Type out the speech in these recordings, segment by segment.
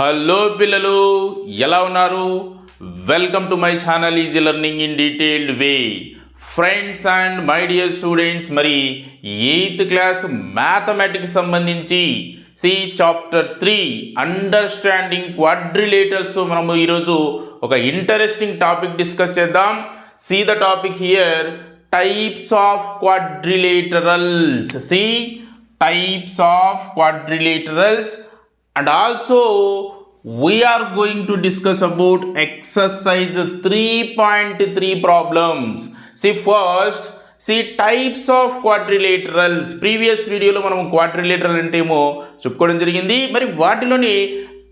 Hello పిల్లలు, ఎలా ఉన్నారు? Welcome to my channel easy learning in detailed way. Friends and my dear students, మరి 8th class mathematics సంబంధించి chapter 3 understanding quadrilaterals మనము ఈరోజు ఒక ఇంట్రెస్టింగ్ టాపిక్ డిస్కస్ చేద్దాం. See the topic here, types of quadrilaterals. Types of quadrilaterals. And also we are going to discuss about exercise 3.3 problems. First, types of quadrilaterals. Previous video lo manam quadrilateral ante emo cheppukodam jarigindi. Mari vaatilooni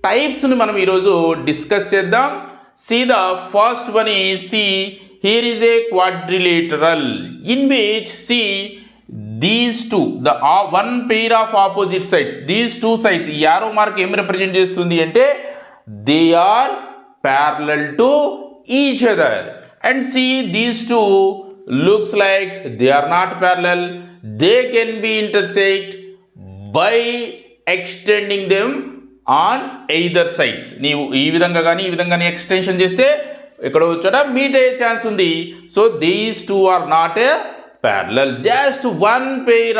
types ni manam ee roju discuss cheddam. The first one is, here is a quadrilateral in which these two, the one pair of opposite sides, these two sides, ఈ arrow mark ఏం represent చేస్తుంది అంటే they are parallel to each other. And these two looks like they are not parallel. They can be intersect by extending them on either sides. నీవు ఈ విధంగా కానీ extension చేస్తే ఎక్కడో చోట మీట్ అయ్యే ఛాన్స్ ఉంది. So these two are not a parallel. Just one pair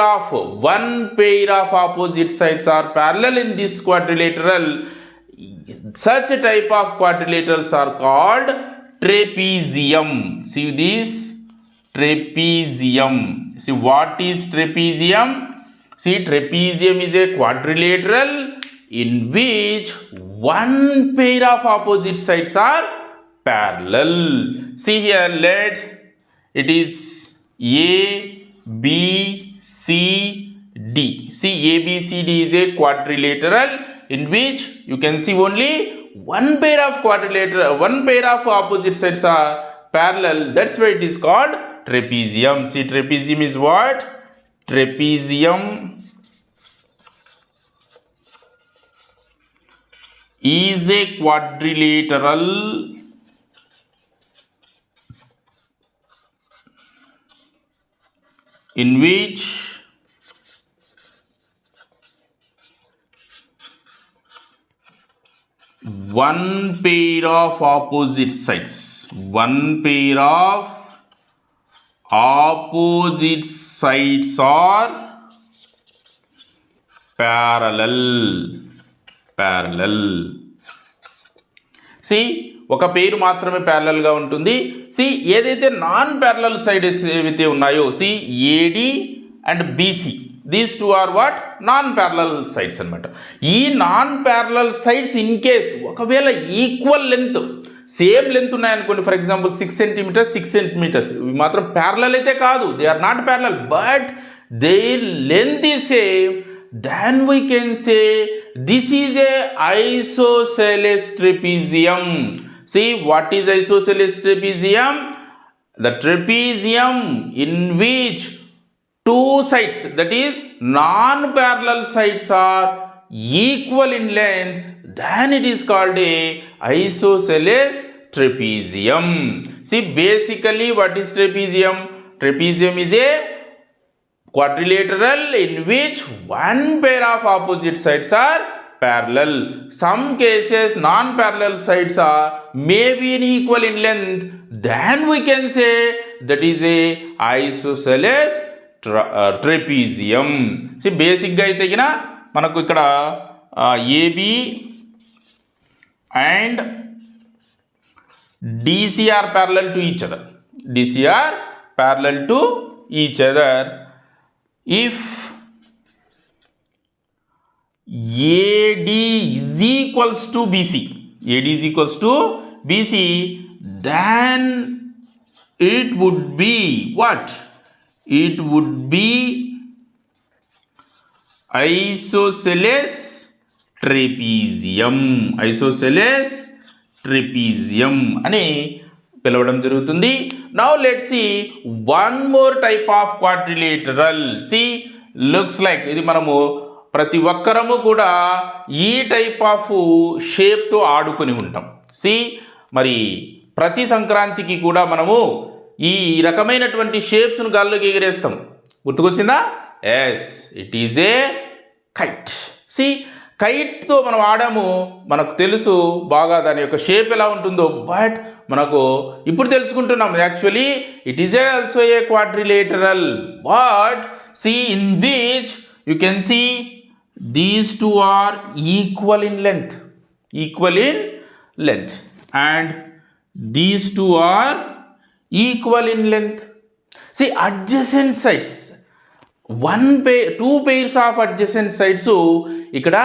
of opposite sides are parallel in this quadrilateral. Such a type of quadrilaterals are called trapezium. See this trapezium. See what is trapezium? Trapezium is a quadrilateral in which one pair of opposite sides are parallel. See here, let it is A, B, C, D. A, B, C, D is a quadrilateral in which you can see only one pair of opposite sides are parallel. That's why it is called trapezium. Trapezium is what? Trapezium is a quadrilateral in which one pair of opposite sides are parallel. ఒక పేరు మాత్రమే parallel గా ఉంటుంది. ఏదైతే non parallel sides ఏవైతే ఉన్నాయో, AD and BC, these two are what? Non parallel sides అన్నమాట. ఈ non parallel sides in case ఒకవేళ ఈక్వల్ లెంత్, సేమ్ లెంత్ ఉన్నాయనుకోండి, ఫర్ ఎగ్జాంపుల్ 6 సెంటీమీటర్స్ 6 సెంటీమీటర్స్, ఇవి మాత్రం ప్యారలల్ అయితే కాదు, they are not parallel, but their length is same, then we can say this is a isosceles trapezium. What is isosceles trapezium? The trapezium in which two sides, that is non-parallel sides, are equal in length, then it is called a isosceles trapezium. Basically what is trapezium? Trapezium is a quadrilateral in which one pair of opposite sides are parallel. Some cases non-parallel sides are maybe equal in length, then we can say that is a isosceles trapezium. Basic గా అయితే గిన మనకు ఇక్కడ AB and DC are parallel to each other. If AD is equals to BC, then it would be what? It would be isosceles trapezium అని పిలవడం జరుగుతుంది. Now let's see one more type of quadrilateral. Looks like ఇది మనము ప్రతి ఒక్కరము కూడా ఈ type of షేప్తో ఆడుకొని ఉంటాం. మరి ప్రతి సంక్రాంతికి కూడా మనము ఈ రకమైనటువంటి షేప్స్ను గాల్లోకి ఎగిరేస్తాం. గుర్తుకొచ్చిందా? Yes, it is a kite. కైట్తో మనం ఆడాము, మనకు తెలుసు బాగా దాని యొక్క షేప్ ఎలా ఉంటుందో. బట్ మనకు ఇప్పుడు తెలుసుకుంటున్నాం actually it is also a quadrilateral. But see in which you can see these two are equal in length, and these two are equal in length. See, adjacent sides, two pairs of adjacent sides ఇక్కడ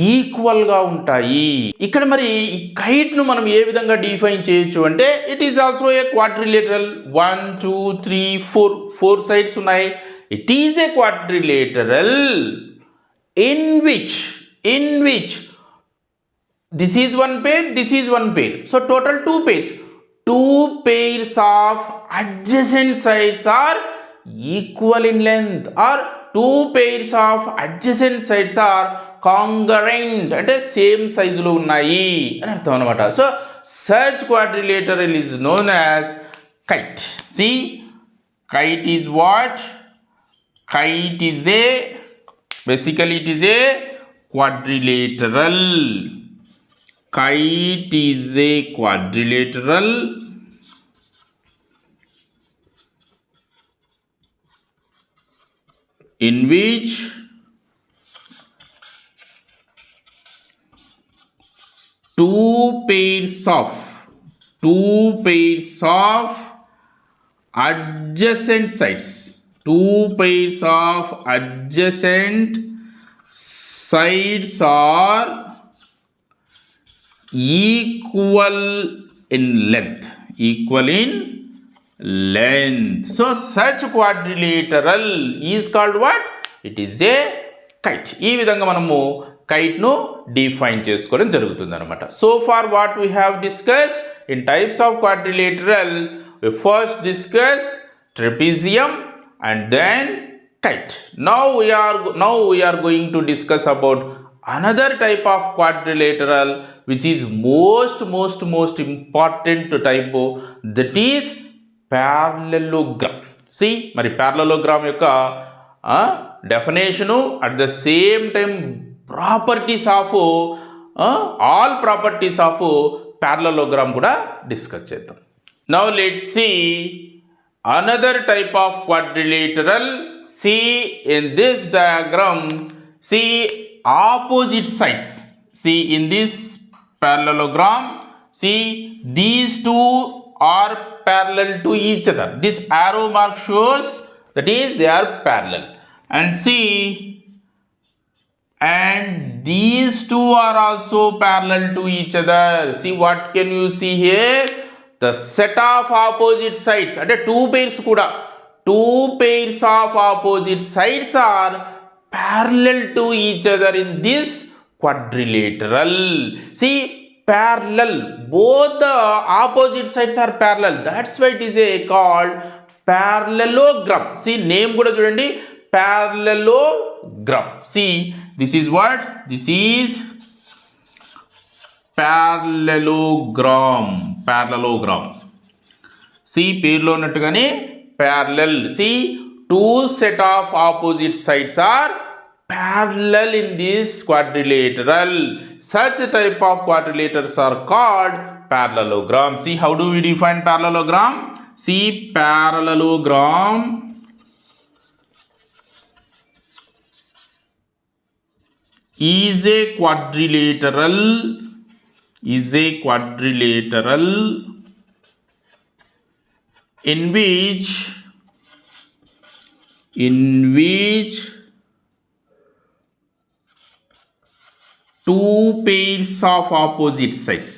ఈక్వల్గా ఉంటాయి. ఇక్కడ మరి ఈ కైట్ను మనం ఏ విధంగా define చేయొచ్చు అంటే it is also a quadrilateral. 1 2 3 4 sides ఉన్నాయి. It is a quadrilateral in which this is one pair, this is one pair, so total two pairs. Two pairs of adjacent sides are equal in length, or two pairs of adjacent sides are congruent, అంటే same సైజులో ఉన్నాయి అని అర్థం అనమాట. So such quadrilateral is known as kite. See, kite is what? Kite is a, basically it is a quadrilateral. Kite is a quadrilateral in which two pairs of adjacent sides are equal in length. So such quadrilateral is called what? It is a kite. ఈ విధంగా మనము kite ను define చేసుకోవడం జరుగుతుంది అనమాట. So far what we have discussed in types of quadrilateral, we first discuss trapezium and then kite. Now we are going to discuss about another type of quadrilateral which is most important type, that is parallelogram. See, మరి parallelogram యొక్క definition at the same time properties of all properties of parallelogram కూడా discuss చేద్దాం. Now let's see another type of quadrilateral. See, in this diagram, see opposite sides. See, in this parallelogram, see these two are parallel to each other. This arrow mark shows that is they are parallel. And see, and these two are also parallel to each other. See, what can you see here? The set of opposite sides, అంటే two pairs కూడా, two pairs of opposite sides are parallel to each other in this quadrilateral. See, parallel, both the opposite sides are parallel, that's why it is called parallelogram. See, name కూడా చూడండి, parallelogram. See, this is what? This is parallelogram. See, పేరులో ఉన్నట్టుగానే parallel. See, two set of opposite sides are parallel in this quadrilateral. Such type of quadrilaterals are called parallelogram. See, how do we define parallelogram? See, parallelogram is a quadrilateral in which two pairs of opposite sides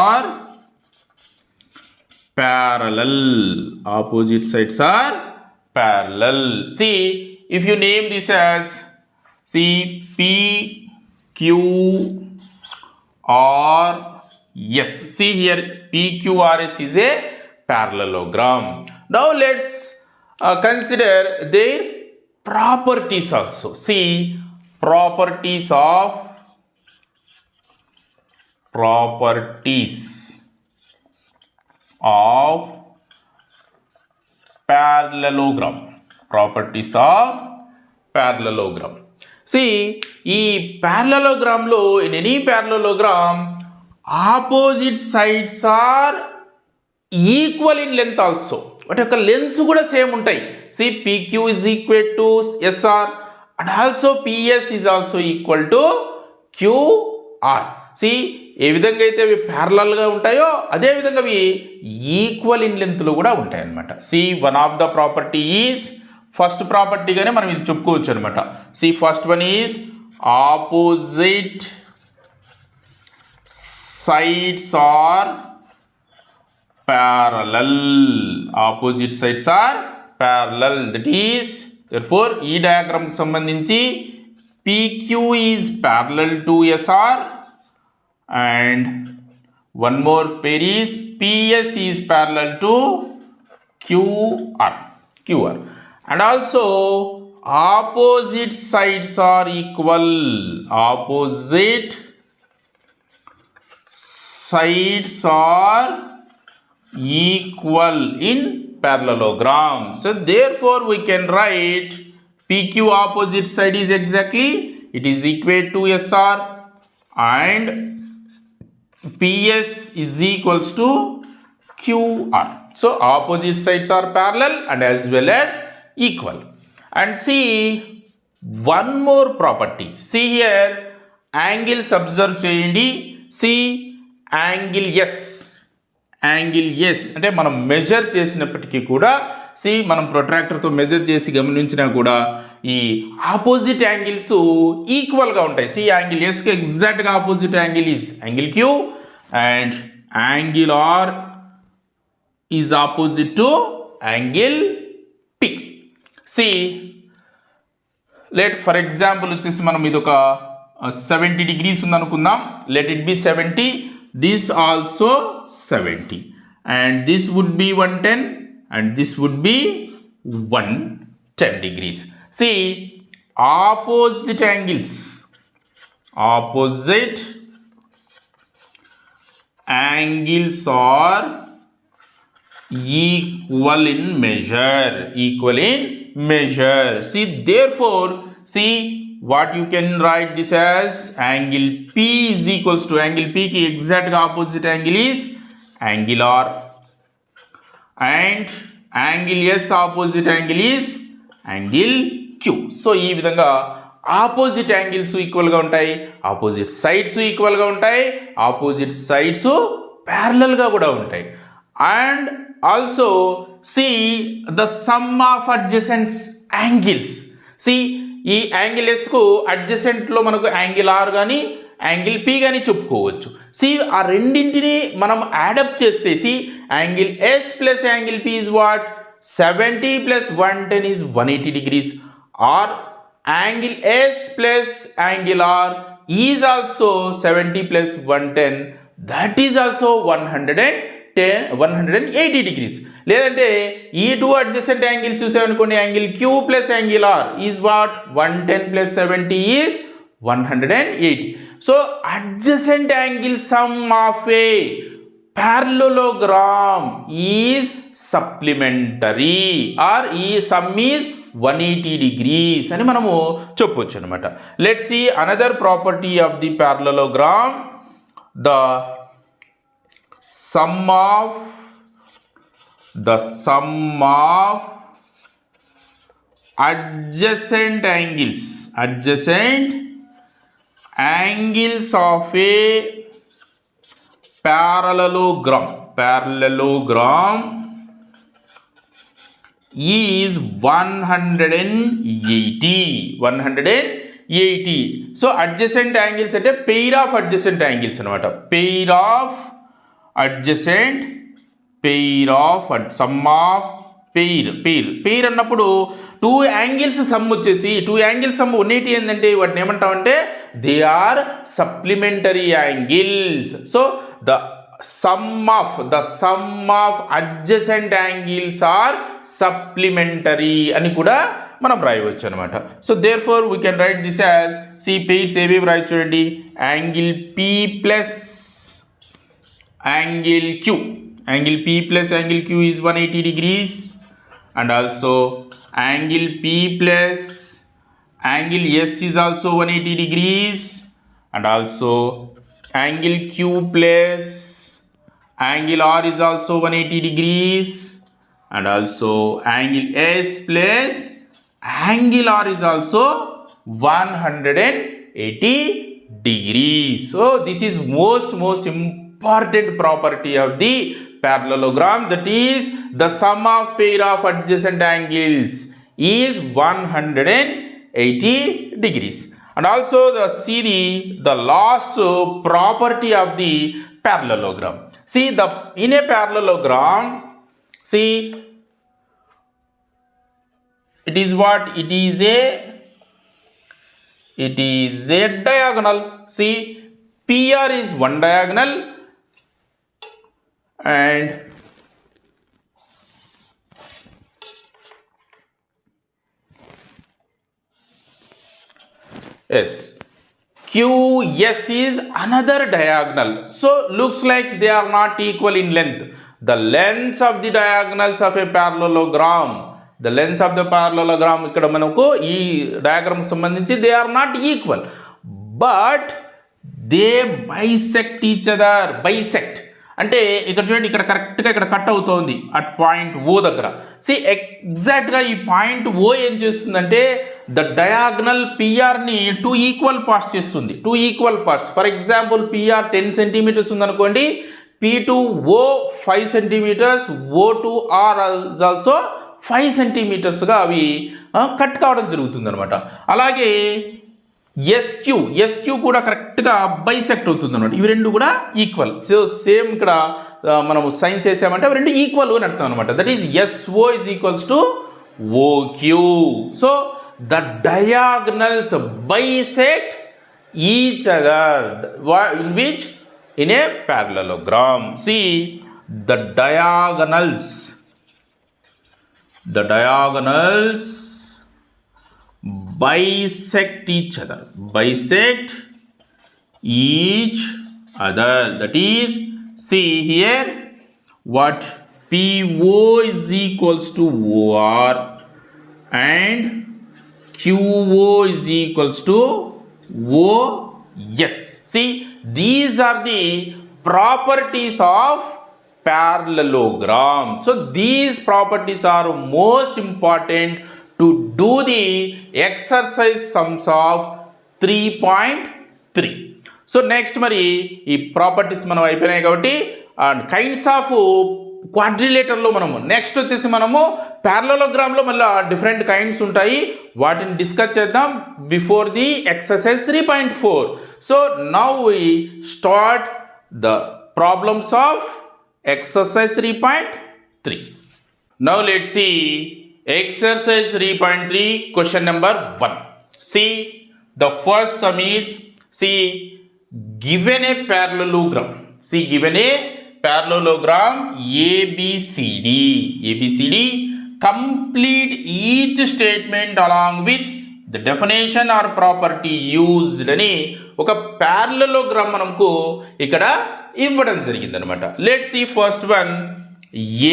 are parallel. See, if you name this as, see, P Q R S. See here, PQRS is a parallelogram. Now let's consider their properties also. See, properties of parallelogram. Properties of parallelogram. See, ఈ parallelogram లో in any parallelogram opposite sides are equal in length also. వాటి యొక్క lens కూడా same ఉంటాయి. See, PQ is equal to SR and also PS is also equal to QR. See, ఏ విధంగా అయితే అవి ప్యారలల్గా ఉంటాయో అదే విధంగా అవి ఈక్వల్ ఇన్ లెంత్లో కూడా ఉంటాయి అన్నమాట. See, one of the property is first ప్రాపర్టీగానే మనం ఇది చెప్పుకోవచ్చు అనమాట. See, first one is opposite sides are parallel. Opposite sides are parallel. That is, therefore, ఈ diagram కి సంబంధించి PQ is parallel to SR and one more pair is PS is parallel to QR. And also opposite sides are equal. Opposite sides are equal in parallelogram. So therefore we can write PQ opposite side is exactly, it is equal to SR and PS is equals to QR. So opposite sides are parallel and as well as equal. And see one more property. See here, angles observe cheyandi. See, angle S. Angle S అంటే మనం measure చేసినప్పటికీ కూడా మనం ప్రొట్రాక్టర్తో measure చేసి గమనించినా కూడా ఈ opposite angles ఈక్వల్గా ఉంటాయి. యాంగిల్ ఎస్కి ఎగ్జాక్ట్గా opposite angle is angle Q and angle R is opposite to angle P. Let for example వచ్చేసి మనం ఇది ఒక 70 degrees ఉందనుకుందాం. Let it be 70. This also 70 and this would be 110 and this would be 110 degrees. See, opposite angles are equal in measure. See, therefore, what you can write this as angle P is equals to angle P ki exact opposite angle is angle R and angle S opposite angle is angle Q. So ee vidhanga opposite angles equal ga untayi, opposite sides equal ga untayi, opposite sides parallel ga kuda untayi. And also see the sum of adjacent angles. ఈ angle ఎస్కు అడ్జసెంట్లో మనకు angle R కానీ angle P కానీ చెప్పుకోవచ్చు. ఆ రెండింటిని మనం యాడప్ చేస్తే angle S plus angle P is what 70 plus 110 is 180 degrees or angle S plus angle R is also 70 plus 110 that is also 180 degrees. లేదంటే ఈ టూ అడ్జసెంట్ యాంగిల్స్ చూసామనుకోండి, angle Q plus angle R is what 110 plus 70 is 180. So adjacent angle sum of a parallelogram is supplementary or ఈ sum is 180 degrees అని మనము చెప్పొచ్చు అనమాట. Let's see another property of the parallelogram. The sum of adjacent angles of a parallelogram is 180. So adjacent angles అంటే pair of adjacent angles అన్నమాట. Pair అన్నప్పుడు two angles sum వచ్చేసి 180 ఏంటంటే వాటిని ఏమంటామంటే they are supplementary angles. So the sum of adjacent angles are supplementary అని కూడా మనం రాయవచ్చు అనమాట. So therefore we can write this as pairs ఏవేవి రాయొచ్చు చూడండి. Angle P plus angle Q. Angle P plus angle Q is 180 degrees and also angle P plus angle S is also 180 degrees, and also angle Q plus angle R is also 180 degrees, and also angle S plus angle R is also 180 degrees. So this is most important property of the parallelogram, that is the sum of pair of adjacent angles is 180 degrees. And also the last property of the parallelogram. See, in a parallelogram, see, it is what? It is a diagonal. See, PR is one diagonal and yes, QS is another diagonal. So looks like they are not equal in length. The lengths of the diagonals of a parallelogram, the lengths of the parallelogram ikkada manaku ee diagram sambandhinchi they are not equal, but they bisect each other. Bisect అంటే ఇక్కడ చూడండి, ఇక్కడ కరెక్ట్గా ఇక్కడ cut అవుతోంది at point ఓ దగ్గర. C ఎగ్జాక్ట్గా ఈ పాయింట్ ఓ ఏం చేస్తుందంటే ద డయాగ్నల్ పిఆర్ని 2 ఈక్వల్ పార్ట్స్ చేస్తుంది. 2 equal parts. For example PR 10 centimetres ఉందనుకోండి, P2O 5 centimetres, O2R is also 5 సెంటీమీటర్స్గా అవి కట్ కావడం జరుగుతుంది అనమాట. అలాగే ఎస్క్యూ కూడా కరెక్ట్గా బైసెక్ట్ అవుతుంది అనమాట. ఇవి రెండు కూడా ఈక్వల్. సో సేమ్ ఇక్కడ మనము సైన్స్ వేసామంటే అవి రెండు ఈక్వల్ అని అర్థం అనమాట. That is SO is equals to OQ. So the diagonals bisect each other in which in a parallelogram. See, the diagonals bisect each other. That is, see here, what PO is equals to OR and QO is equals to OS. See, these are the properties of parallelogram. So these properties are most important to do the exercise sums of 3.3. So next మరి ఈ properties మనం అయిపోయినాయి కాబట్టి kinds of క్వాడ్రిలేటర్లో మనము next వచ్చేసి మనము ప్యారలలోగ్రామ్లో మళ్ళీ different kinds ఉంటాయి, వాటిని డిస్కస్ చేద్దాం before the exercise 3.4. So now we start the problems of exercise 3.3. Now let's see exercise 3.3 question number 1. See, the first sum is, see, given a parallelogram. See, given a parallelogram ABCD, complete each statement along with the definition or property used అని ఒక parallelogram మనకు ఇక్కడ ఇవ్వడం జరిగింది అనమాట. Let's see first one.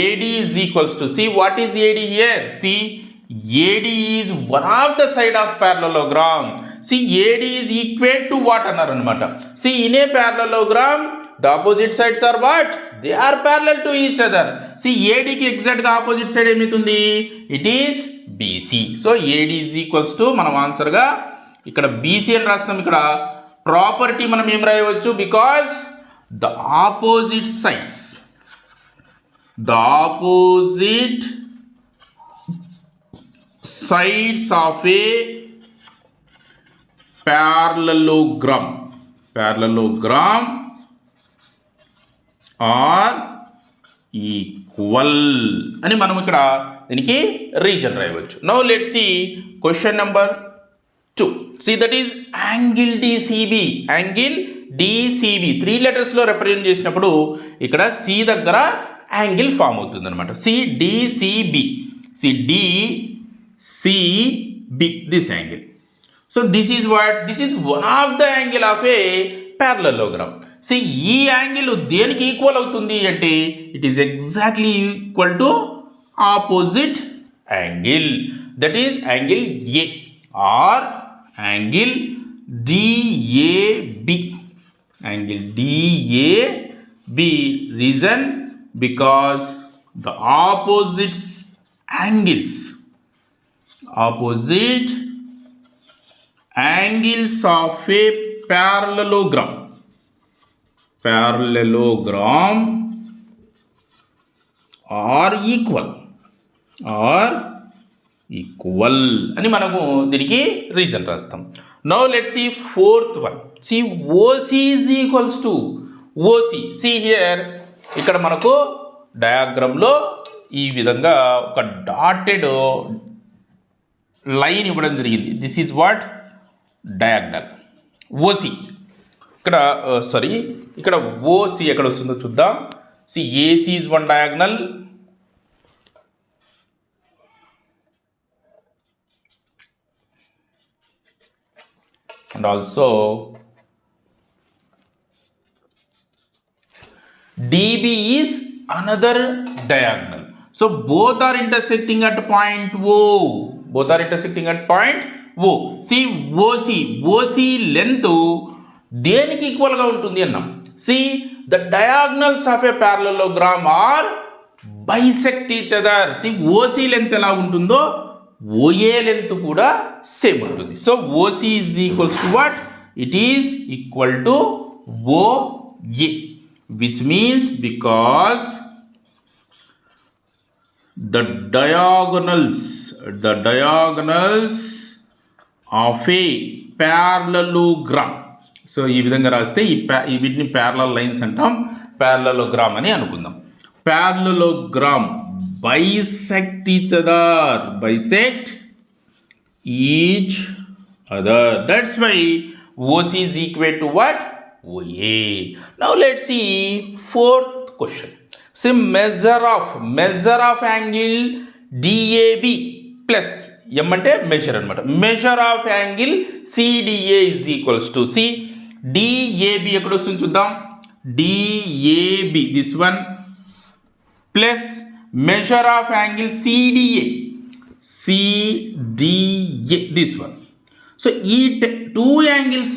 AD is equals to, see what is AD here? See, AD is one of the side of parallelogram. See, AD is equate to what అన్నారు అనమాట. See, in a parallelogram the opposite sides are what? They are parallel to each other. See, AD కి exact గా opposite side ఏమవుతుంది? It is BC. So AD is equals to మనం answer గా ఇక్కడ BC అని రాస్తాం. ఇక్కడ ప్రాపర్టీ మనం ఏం రాయవచ్చు? Because the opposite sides of a parallelogram are equal అని మనం ఇక్కడ దీనికి రీజన్ రాయవచ్చు. Now let's see question number 2. See, that is angle DCB 3 లెటర్స్లో రిప్రజెంట్ చేసినప్పుడు ఇక్కడ C దగ్గర యాంగిల్ ఫామ్ అవుతుంది అనమాట. DCB, this angle. So this is one of the angle of a parallelogram. See, ఈ యాంగిల్ దేనికి ఈక్వల్ అవుతుంది అంటే it is exactly equal to opposite angle, that is angle A, or angle DAB. Angle DAB, reason because the opposite angles of a parallelogram are equal అని మనము దీనికి reason రాస్తాం. Now let's see fourth one. See OC is equals to OC. See here, ఇక్కడ మనకు డయాగ్రామ్లో ఈ విధంగా ఒక dotted line ఇవ్వడం జరిగింది. This is what diagonal OC. ఇక్కడ OC ఎక్కడ వస్తుందో చూద్దాం. See AC is one diagonal, and also DB is another diagonal. So both are intersecting at point O. See OC length దేనికి ఈక్వల్ గా ఉంటుంది అన్నాం. See the diagonals of a parallelogram are bisect each other. See OC length ఎలా ఉంటుందో OA length కూడా same ఉంటుంది. So OC is equals to what? It is equal to OA, which means because the diagonals of a parallelogram. So ఈ విధంగా రాస్తే వీటిని parallel lines అంటాం, parallelogram అని అనుకుందాం. Parallelogram bisect each other. That's why OC is equal to what? OA. Now let's see fourth question. So measure of angle DAB plus M అంటే measure అన్నమాట. Measure of angle CDA is equals to, see DAB ఎక్కడ వస్తుంది చూద్దాం. DAB, this one, plus measure of angle CDA, this one. So ఈ two angles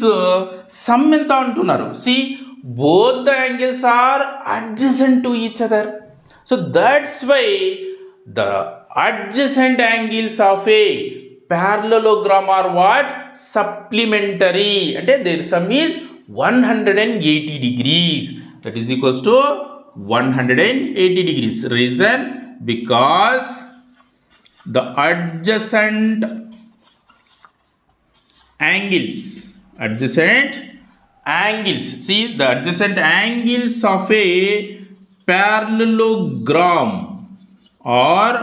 sum ఎంత అంటున్నారు. See both the angles are adjacent to each other. So that's why the adjacent angles of a parallelogram are what? Supplementary. అంటే their sum is 180 degrees. That is equals to 180 degrees. Reason because the adjacent angles, see the adjacent angles of a parallelogram are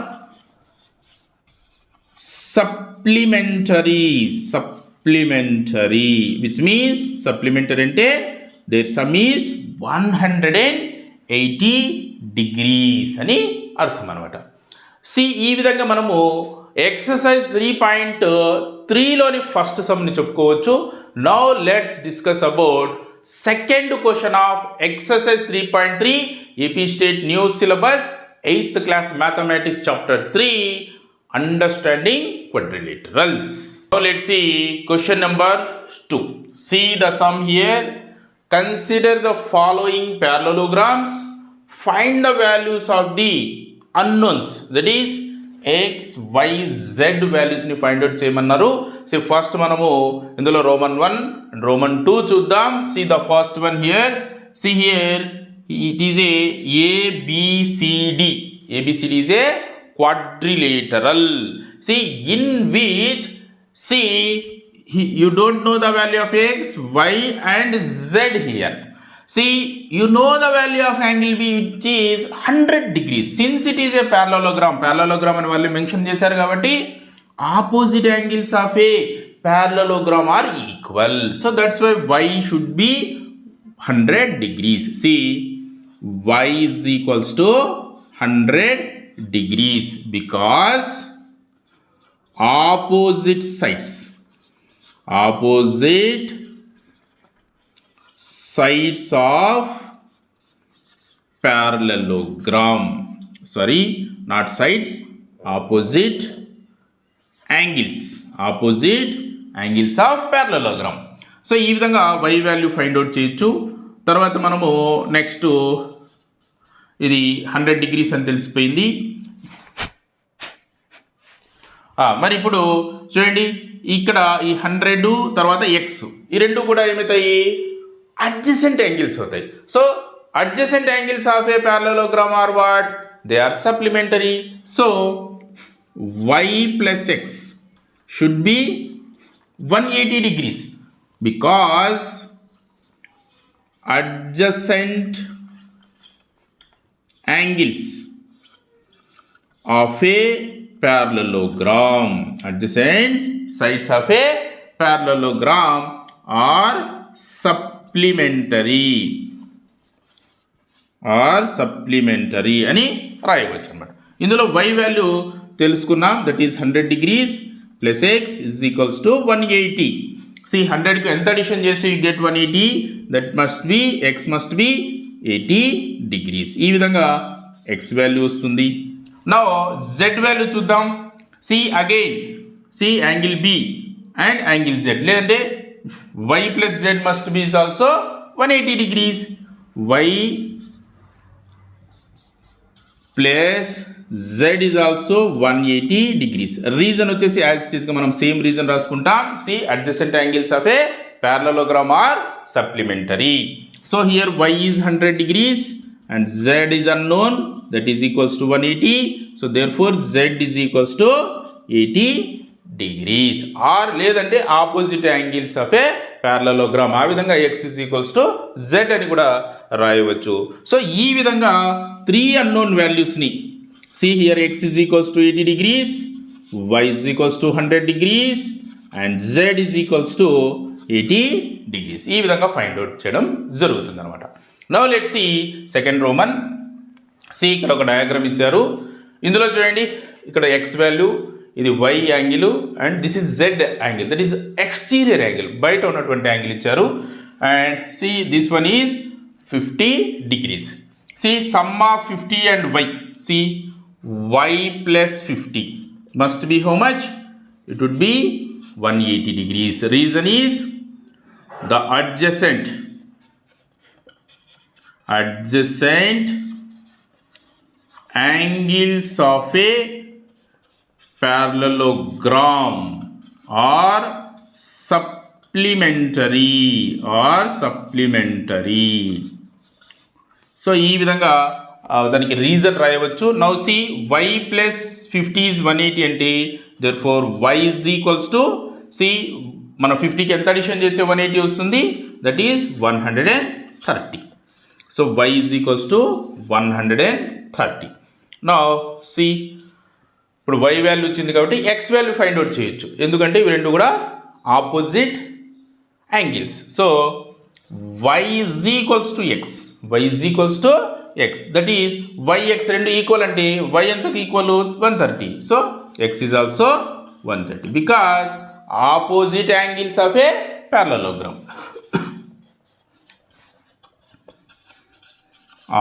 supplementary, which means supplementary అంటే their sum is 180 degrees అని అర్థం అనమాట. C ఈ విధంగా మనము exercise 3.3లోని first సమ్ని చెప్పుకోవచ్చు. Now let's discuss about second question of exercise 3.3 AP state new syllabus 8th class mathematics chapter 3 understanding quadrilaterals. Now let's see question number 2. See the sum here. Consider the following parallelograms. Find the values of the unknowns, that is x, y, z values ni find out చేయమన్నారు. So first మనము ఇందులో Roman 1 and Roman 2 చూద్దాం. See the first one here. See here, it is a ABCD. ABCD is a quadrilateral. See in which, see you don't know the value of x, y and z here. See you know the value of angle B, which is 100 degrees. Since it is a parallelogram అని వాళ్ళు mention చేశారు కాబట్టి opposite angles of a parallelogram are equal. So that's why y should be 100 degrees. See y is equals to 100 degrees because opposite sides of parallelogram, sorry, not sides, opposite angles of parallelogram. So ఈ విధంగా y value find out చేయొచ్చు. తర్వాత మనము next ఇది 100 degrees అని తెలిసిపోయింది. మరి ఇప్పుడు చూడండి, ఇక్కడ ఈ 100 తర్వాత x ఈ రెండు కూడా ఏమవుతాయి, అడ్జసెంట్ యాంగిల్స్ అవుతాయి. So adjacent angles of a parallelogram are what, they are supplementary. So y plus x should be 180 degrees because adjacent angles of a parallelogram, adjacent sides of a parallelogram are supplementary అని రాయవచ్చు అన్నమాట. ఇందులో y value తెలుసుకున్నాం, that is 100 degrees plus x is equals to 180. See 100కు ఎంత addition చేసి you get 180, that must be x must be 80 degrees. ఈ విధంగా x value వస్తుంది. నౌ z వాల్యూ చూద్దాం. See again, see angle b and angle z, లేదంటే y plus z must be is also 180 degrees. y plus z is also 180 degrees. Reason వచ్చేసి as it ఈస్గా మనం same reason రాసుకుంటాం. See adjacent angles of a parallelogram are supplementary. So here y is 100 degrees and z is unknown, that is equals to 180. So therefore z is equals to 80 degrees. Or లేదంటే opposite angles of a parallelogram, ఆ విధంగా x is equals to z అని కూడా రాయవచ్చు. So ఈ విధంగా 3 unknown వాల్యూస్ని, see here x is equals to 80 degrees, y is equals to 100 degrees and z is equals to 80 degrees. ఈ విధంగా ఫైండ్ అవుట్ చేయడం జరుగుతుంది అనమాట. Now let's see second roman. See ఇక్కడ ఒక డయాగ్రామ్ ఇచ్చారు. ఇందులో చూడండి, ఇక్కడ x వాల్యూ, ఇది y angle and this is z angle, that is exterior angle, బయట ఉన్నటువంటి యాంగిల్ ఇచ్చారు. And see this one is 50 degrees. See sum of 50 and y, see y plus 50 must be how much? It would be 180 degrees. Reason is the adjacent angles of a parallelogram are supplementary. So ఈ విధంగా దానికి reason రాయవచ్చు. Now see y plus 50 is 180 అంటే therefore y is equals to, see మనం 50కి ఎంత addition చేస్తే 180 వస్తుంది, that is 130. So y is equals to 130. Now see ఇప్పుడు y వాల్యూ వచ్చింది కాబట్టి x వాల్యూ ఫైండ్ అవుట్ చేయొచ్చు, ఎందుకంటే ఇవి రెండు కూడా opposite angles. So y is equals to x, y is equals to x, that is yx రెండు equal అంటే y ఎంతకు equal 130. So x is also 130 because opposite angles of a parallelogram.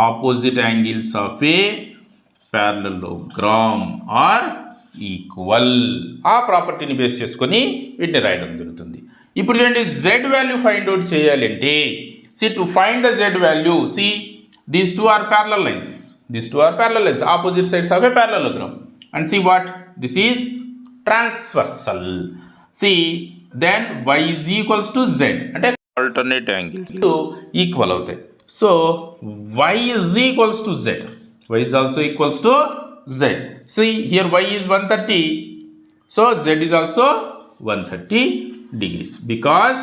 Opposite angles of a parallelogram are equal. ఆ ప్రాపర్టీని base చేసుకొని వీటిని రాయడం జరుగుతుంది. ఇప్పుడు చూడండి, z వాల్యూ ఫైండ్ అవుట్ చేయాలంటే, see to find the z value, see these two are parallel lines, opposite sides of a parallelogram. And see what? This is transversal. See, then y is equals to z. And alternate angles so equal out there. So y is equals to z. Y is also equals to z. See, here y is 130. So z is also 130 degrees because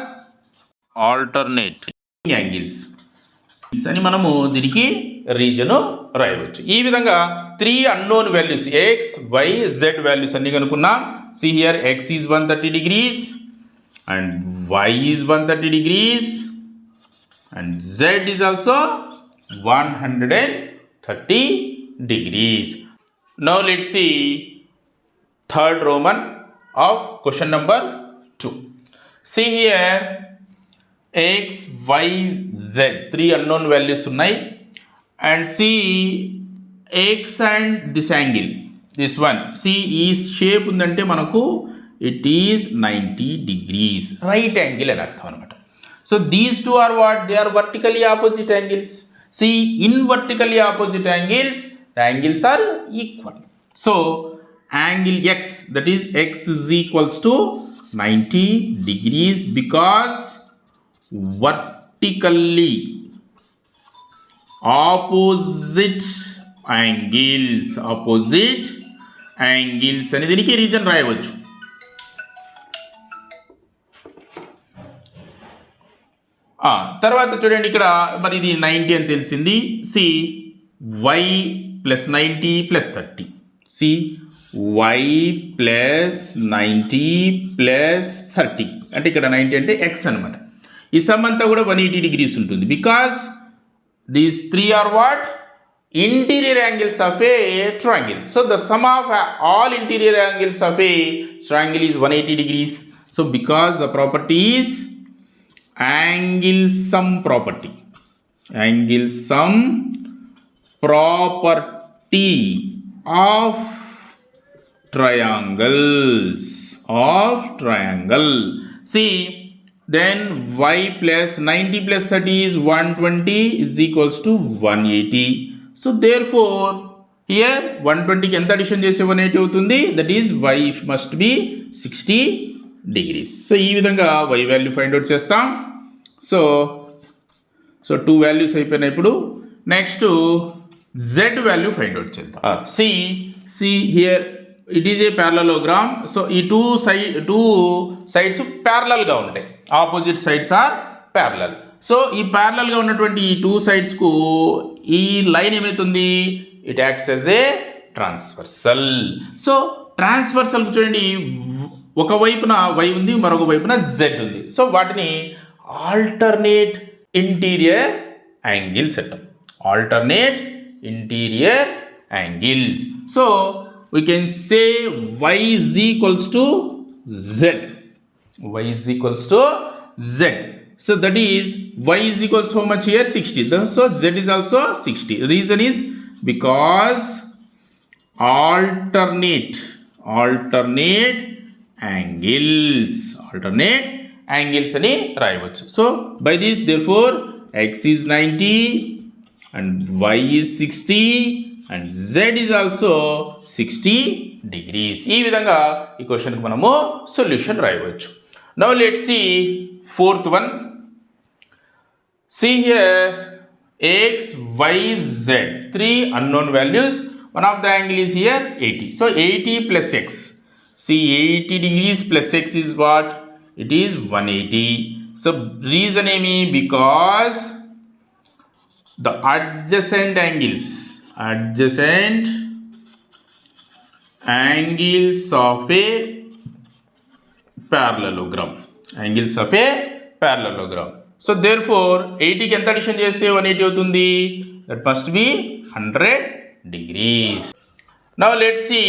alternate angles అని మనము దీనికి reason రాయవచ్చు. ఈ విధంగా 3 unknown values x, y, z values అన్ని కనుక్కున్నాం. See here x is 130 degrees and y is 130 degrees and z is also 130 degrees. Now let's see third Roman of question number 2. See here, x, y, z 3 unknown values ఉన్నాయి. And see x and this angle, this one ఈ shape ఉందంటే మనకు it is 90 degrees right angle అని అర్థం అనమాట. So these two are what, they are vertically opposite angles. In vertically opposite angles, the angles are equal. So angle x, that is x is equals to 90 degrees because vertically opposite angles అని దీనికి reason రాయవచ్చు. తర్వాత చూడండి ఇక్కడ మరి ఇది 90 అని తెలిసింది. y plus 90 plus 30. y plus 90 plus 30 అంటే ఇక్కడ 90 అంటే x అనమాట. ఈ సమ్ అంతా కూడా 180 degrees ఉంటుంది because these three are what, interior angles of a triangle. So the sum of all interior angles of a triangle is 180 degrees. So because the property is angle sum property of triangle. Then y plus 90 plus 30 is 120 is equals to 180. So therefore here 120 కి ఎంత addition చేస్తే 180 అవుతుంది, that is y must be 60 degrees. So ఈ విధంగా y value find out చేస్తాం. So 2 values అయిపోయినాయి. ఇప్పుడు next z value find out చేద్దాం. Here it is a parallelogram. So ఈ టూ సైడ్స్ ప్యారలల్గా ఉంటాయి, opposite sides are parallel. So ఈ ప్యారలల్గా ఉన్నటువంటి ఈ టూ సైడ్స్కు ఈ లైన్ ఏమవుతుంది, it acts as a transversal. So ట్రాన్స్వర్సల్కి చూడండి, ఒక వైపున y ఉంది, మరొక వైపున z ఉంది. సో వాటిని ఆల్టర్నేట్ ఇంటీరియర్ యాంగిల్స్ అంటాం. Alternate interior angles. So we can say y is equals to z. So that is y is equals to how much here, 60. So z is also 60. Reason is because alternate angles అని రాయవచ్చు. So by this therefore x is 90 and y is 60 and z is also 60 degrees. ఈ విధంగా ఈ క్వశ్చన్కి మనము solution రాయవచ్చు. Now let's see fourth one. Here x, y, z, three unknown values. One of the angle is here 80. So 80 plus x. 80 degrees plus x is what? It is 180. So reason ఏమి, because the adjacent angles of a parallelogram. So therefore 80 కి ఎంత addition చేస్తే 180 అవుతుంది, that must be 100 degrees. Now let's see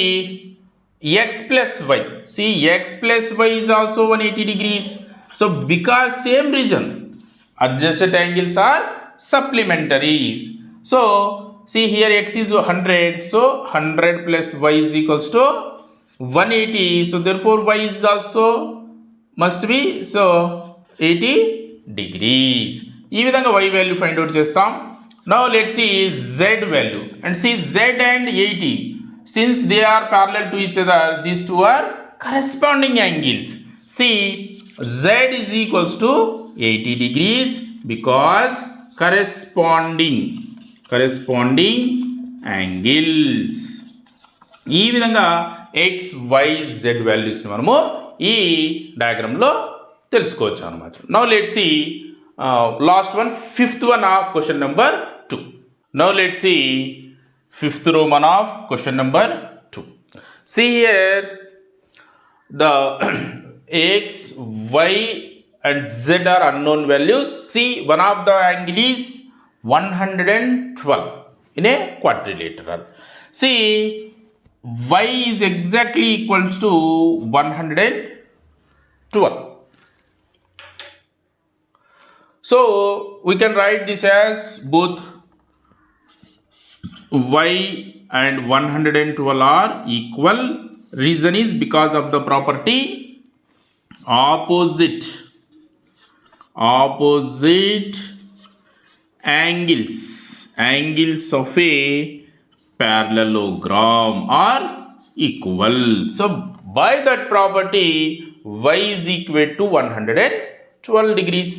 x plus y. X plus y is also 180 degrees. So because same reason, adjacent angles are supplementary. So here x is 100. So 100 plus y is equals to 180. So therefore y is also must be 80 degrees. ఈ విధంగా y value find out చేస్తాం. Now let's see z value and z and 80. Since they are parallel to each other, these two are corresponding angles. Z is equals to 80 degrees because corresponding angles. ఈ విధంగా x, y, z values మనము ఈ డయాగ్రామ్లో తెలుసుకోవచ్చు అన్నమాట. Now let's see last one, fifth one of question number 2. Now let's see fifth Roman of question number 2. Here the x, y and z are unknown values. One of the angle is 112 in a quadrilateral. Y is exactly equals to 112. So we can write this as both y and 112 are equal. Reason is because of the property opposite angles of a parallelogram are equal. So by that property, y is equal to 112 degrees.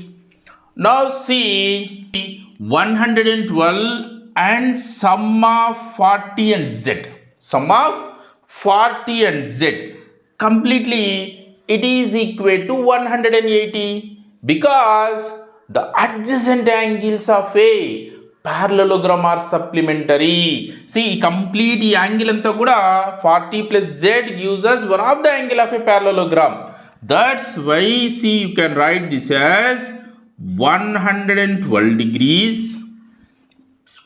Now see 112 and sum of 40 and z. Sum of 40 and z completely it is equal to 180 because the adjacent angles of a parallelogram are supplementary. See complete angle anta kuda 40 plus z gives us one of the angle of a parallelogram. That's why see you can write this as 112 degrees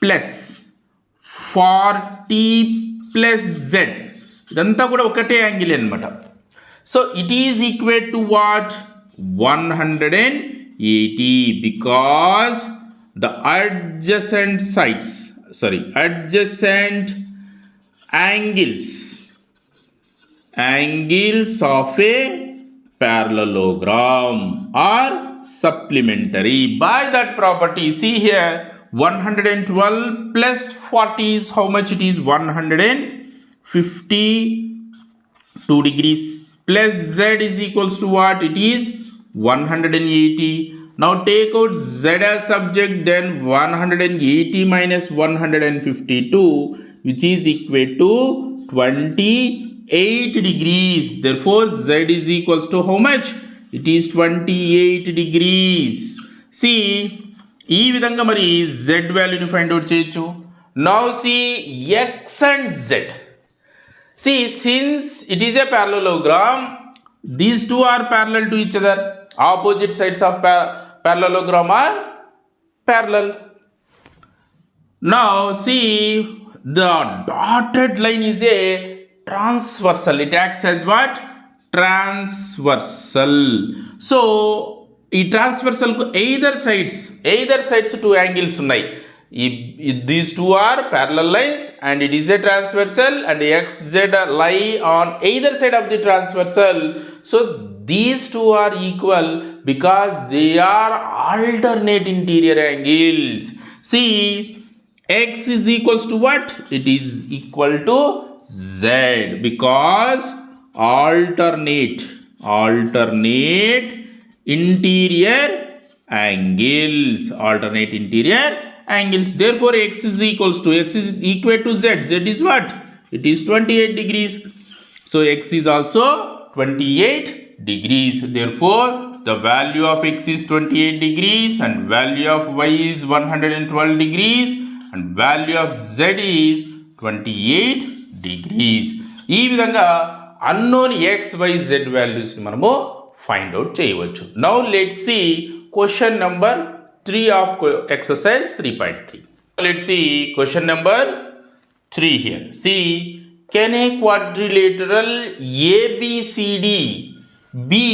plus 40 plus z. ఇదంతా కూడా ఒకటే angle అన్నమాట. So it is equal to what 180 because the adjacent angles of a parallelogram are supplementary. By that property, see here 112 plus 40 is how much it is? 152 degrees plus z is equals to what? It is 180. Now take out z as subject, then 180 minus 152 which is equal to 28 degrees. Therefore z is equals to how much? It is 28 degrees. See ఈ విధంగా మరి z వాల్యూని find out చేయొచ్చు. Now see x and z. See since it is a parallelogram, these two are parallel to each other. Opposite sides of parallelogram are parallel. Now see the dotted line is a transversal. It acts as what? Transversal. So ఈ ట్రాన్స్వర్సల్కు either sides two angles ఉన్నాయి. These two are parallel lines and it is a transversal and xz lie on either side of the transversal. So these two are equal because they are alternate interior angles. See x is equals to what? It is equal to z because alternate interior angles. Therefore x is equal to z. Z is what? It is 28 degrees. So x is also 28 degrees. Therefore the value of x is 28 degrees and value of y is 112 degrees and value of z is 28 degrees. ఈ విధంగా unknown x y z values ని మనము find out చేయవచ్చు. Now let's see question number 3 of exercise 3.3. Let's see question number 3 here. See, can a quadrilateral ABCD be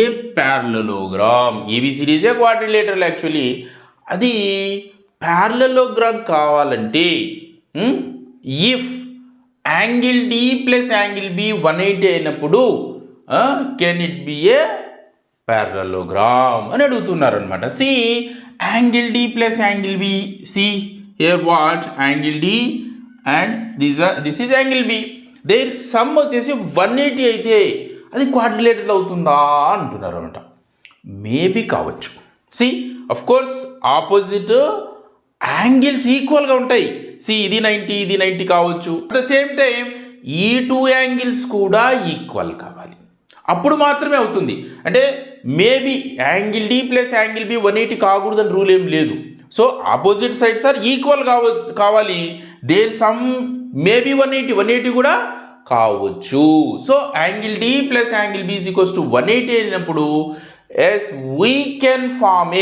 a parallelogram? ABCD is a quadrilateral actually. అది parallelogram కావాలంటే if angle D plus angle B 180 అయినప్పుడు can it be a parallelogram అని అడుగుతున్నారు అనమాట. See angle D plus angle B. See here what? Angle D and this is angle B. Their sum వచ్చేసి 180 అయితే అది quadrilateral అవుతుందా అంటున్నారు అనమాట. మేబీ కావచ్చు. See of course opposite angles ఈక్వల్గా ఉంటాయి. సి ఇది 90 ఇది 90 కావచ్చు. అట్ ద సేమ్ టైం ఈ టూ యాంగిల్స్ కూడా ఈక్వల్ కావాలి, అప్పుడు మాత్రమే అవుతుంది. అంటే maybe angle D plus angle B 180 కాకూడదని రూల్ ఏం లేదు. So opposite sides are equal కావాలి. దేర్ సమ్ మేబీ 180 కూడా కావచ్చు. So angle D plus angle B is equals to 180 అయినప్పుడు yes we can form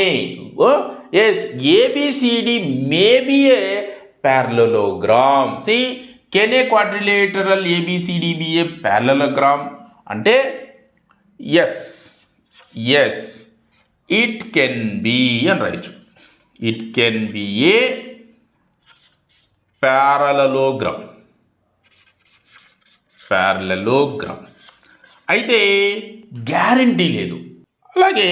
ABCD may be a parallelogram. See, can a quadrilateral ABCD be a parallelogram? అంటే yes it can be అని రాయొచ్చు. It can be a parallelogram. అయితే guarantee లేదు. అలాగే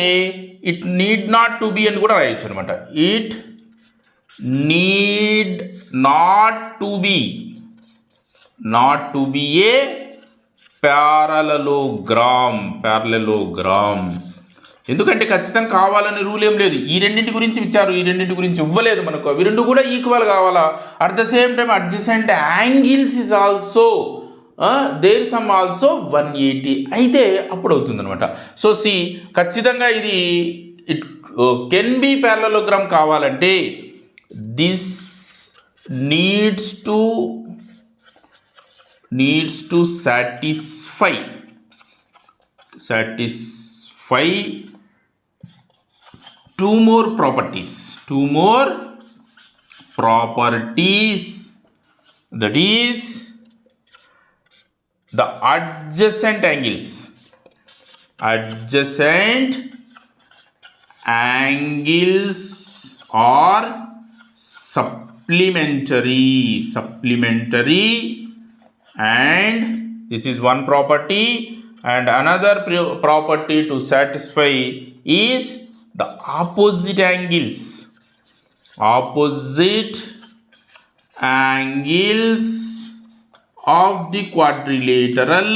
it need not to be అని కూడా రాయొచ్చు అనమాట. It need not to be A parallelogram. ఎందుకంటే ఖచ్చితంగా కావాలని రూల్ ఏం లేదు. ఈ రెండింటి గురించి ఇచ్చారు, ఈ రెండింటి గురించి ఇవ్వలేదు మనకు. అవి రెండు కూడా ఈక్వల్ కావాలా. At the same time adjacent angles is also their sum also 180 అయితే అప్పుడు అవుతుంది అనమాట. సో సి ఖచ్చితంగా ఇది ఇట్ కెన్ బి ప్యారలలోగ్రామ్ కావాలంటే this needs to satisfy two more properties, that is the adjacent angles are supplementary, and this is one property, and another property to satisfy is the opposite angles of the quadrilateral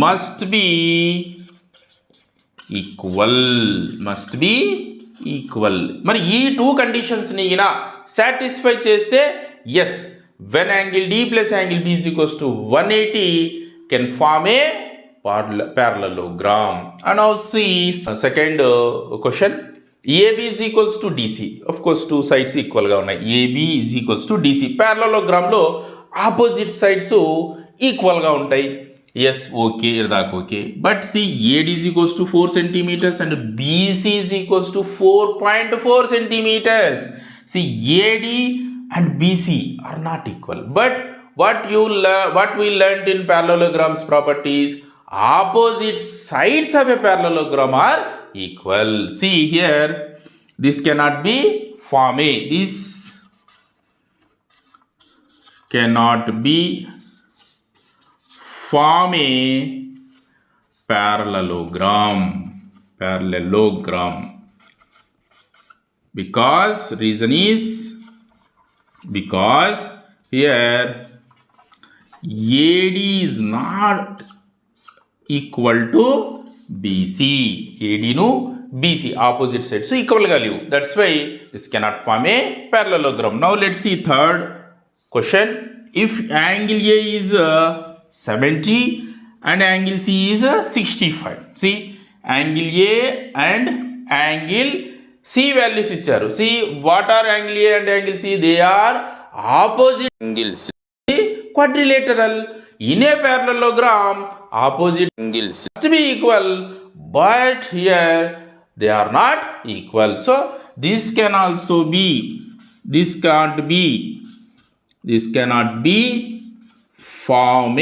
must be equal. మరి ఈ two కండిషన్స్ని satisfy చేస్తే yes, when angle D plus angle B is equals to 180 can form a parallelogram. And now see second question. AB is equals to DC. Of course two sides equal గా ఉన్నాయి. AB is equals to DC. Parallelogram లో opposite sides equal గా ఉంటాయి. Yes, okay, ఇదాక okay. But see AD is equals to 4 centimeters and BC is equals to 4.4 centimeters. See AD and BC are not equal. But what we learned in parallelograms properties, opposite sides of a parallelogram are equal. See here, this cannot be form a. This cannot be form a parallelogram. Because reason is because here AD is not equal to BC. AD no BC opposite sides so equal గా లేవు. That's why this cannot form a parallelogram. Now let's see third question. If angle A is 70 and angle C is 65. See angle A and angle C values ఇచ్చారు. See what are angle A and angle C? They are opposite angles. Quadrilateral. In a parallelogram, opposite angles must be equal, but here they are not equal. So this can also be, this cannot be form a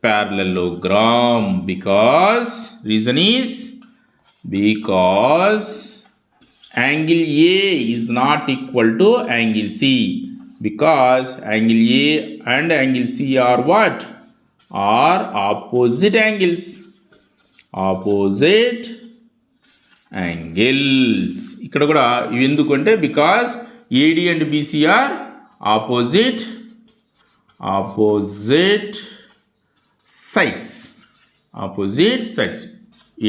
parallelogram because reason is because angle A is not equal to angle C, because angle A and angle C are what? Are opposite angles. ఇక్కడ కూడా ఇవి ఎందుకంటే because AD and BC are opposite sides.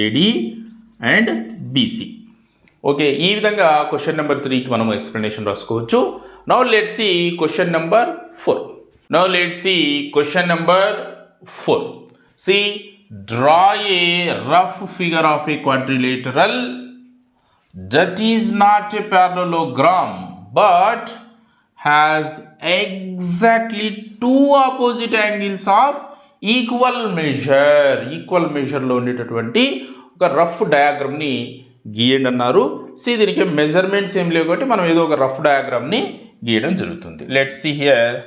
AD and BC. Okay, ఈ విధంగా question number 3కి మనం explanation రాసుకోవచ్చు. Now let's see question number 4. See, draw a rough figure of a quadrilateral that is not a parallelogram but has exactly two opposite angles of equal measure లో ఉండేటటువంటి ఒక rough డయాగ్రామ్ని గీయండి అన్నారు. C దీనికి measurements ఏం లేవు కాబట్టి మనం ఏదో ఒక రఫ్ డయాగ్రామ్ని గీయడం జరుగుతుంది. Let's see here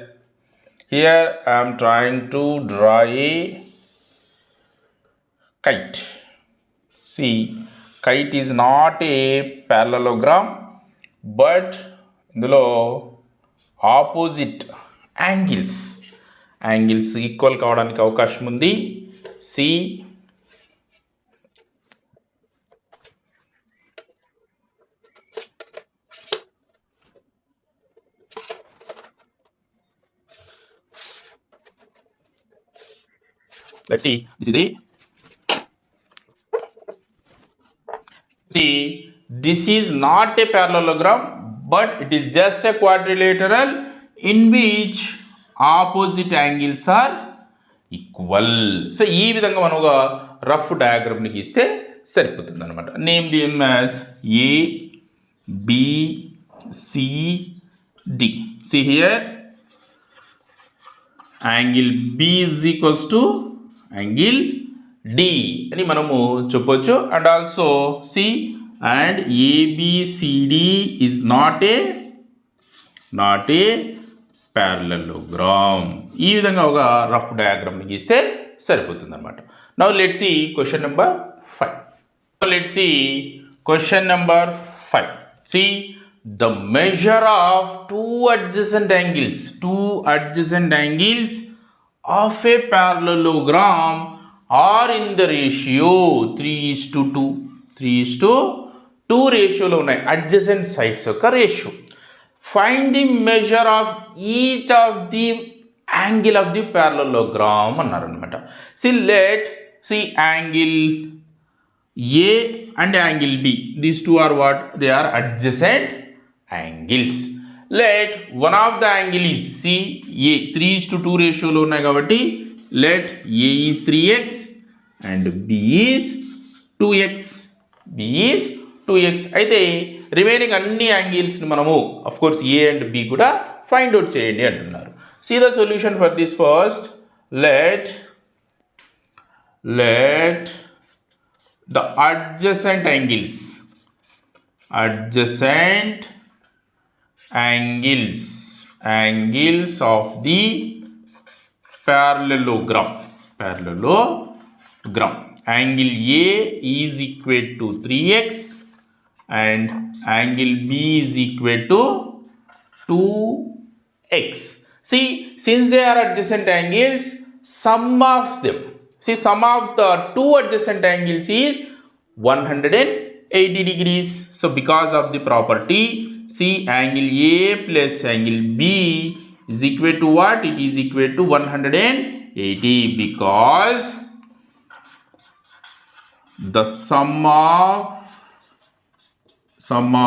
I'm trying to draw a kite. See, kite is not a parallelogram, but ఇందులో ఆపోజిట్ యాంగిల్స్ ఈక్వల్ కావడానికి అవకాశం ఉంది. See let's see, this is not a parallelogram, but it is just a quadrilateral in which opposite angles are equal. So ఈ విధంగా మనం ఒక rough డయాగ్రామ్ని గీస్తే సరిపోతుంది అనమాట. Name them as A B C D. See here angle B is equals to angle D అని మనము చెప్పొచ్చు. And also see and ABCD is not a parallelogram. ఈ విధంగా ఒక రఫ్ డయాగ్రామ్ని గీస్తే సరిపోతుంది అనమాట. Now let's see question number 5. Let's see question number 5. See the measure of two adjacent angles of a parallelogram are in the ratio 3:2. 3:2 రేషియోలో ఉన్నాయి adjacent sides యొక్క ratio. Find the measure of each of the angle of the parallelogram అన్నారు అనమాట. See angle A and angle B. These two are what? They are adjacent angles. Let one of the angle is see A 3:2 రేషియోలో ఉన్నాయి కాబట్టి let A is 3x and B is 2x. అయితే remaining అన్ని యాంగిల్స్ని మనము of course A and B కూడా find out చేయండి అంటున్నారు. See the solution for this first. Let the adjacent angles of the parallelogram. Angle A is equal to 3x and angle B is equal to 2x. See, since they are adjacent angles, sum of the two adjacent angles is 180 degrees. So because of the property, see angle A plus angle B is equal to what? It is equal to 180 because the sum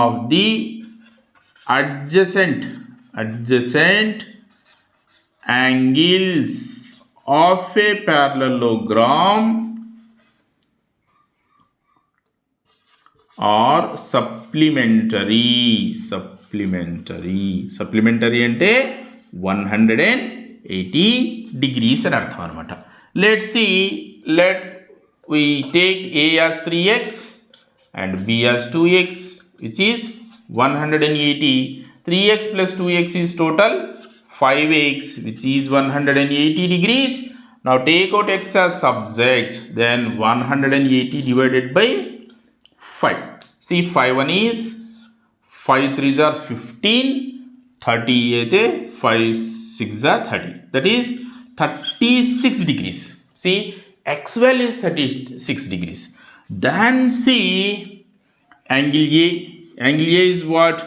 of the adjacent angles of a parallelogram are supplementary అంటే 180 degrees అని అర్థం అనమాట. Let's see, we take A as 3x and B as 2x, which is 180. 3x plus 2x is total 5x, which is 180 degrees. Now take out x as subject, then 180 divided by 5. See 5 1 is 5 3s are 15, 30 అయితే 5 6s are 30. That is 36 degrees. See x value is 36 degrees. Then see angle A. Angle A is what?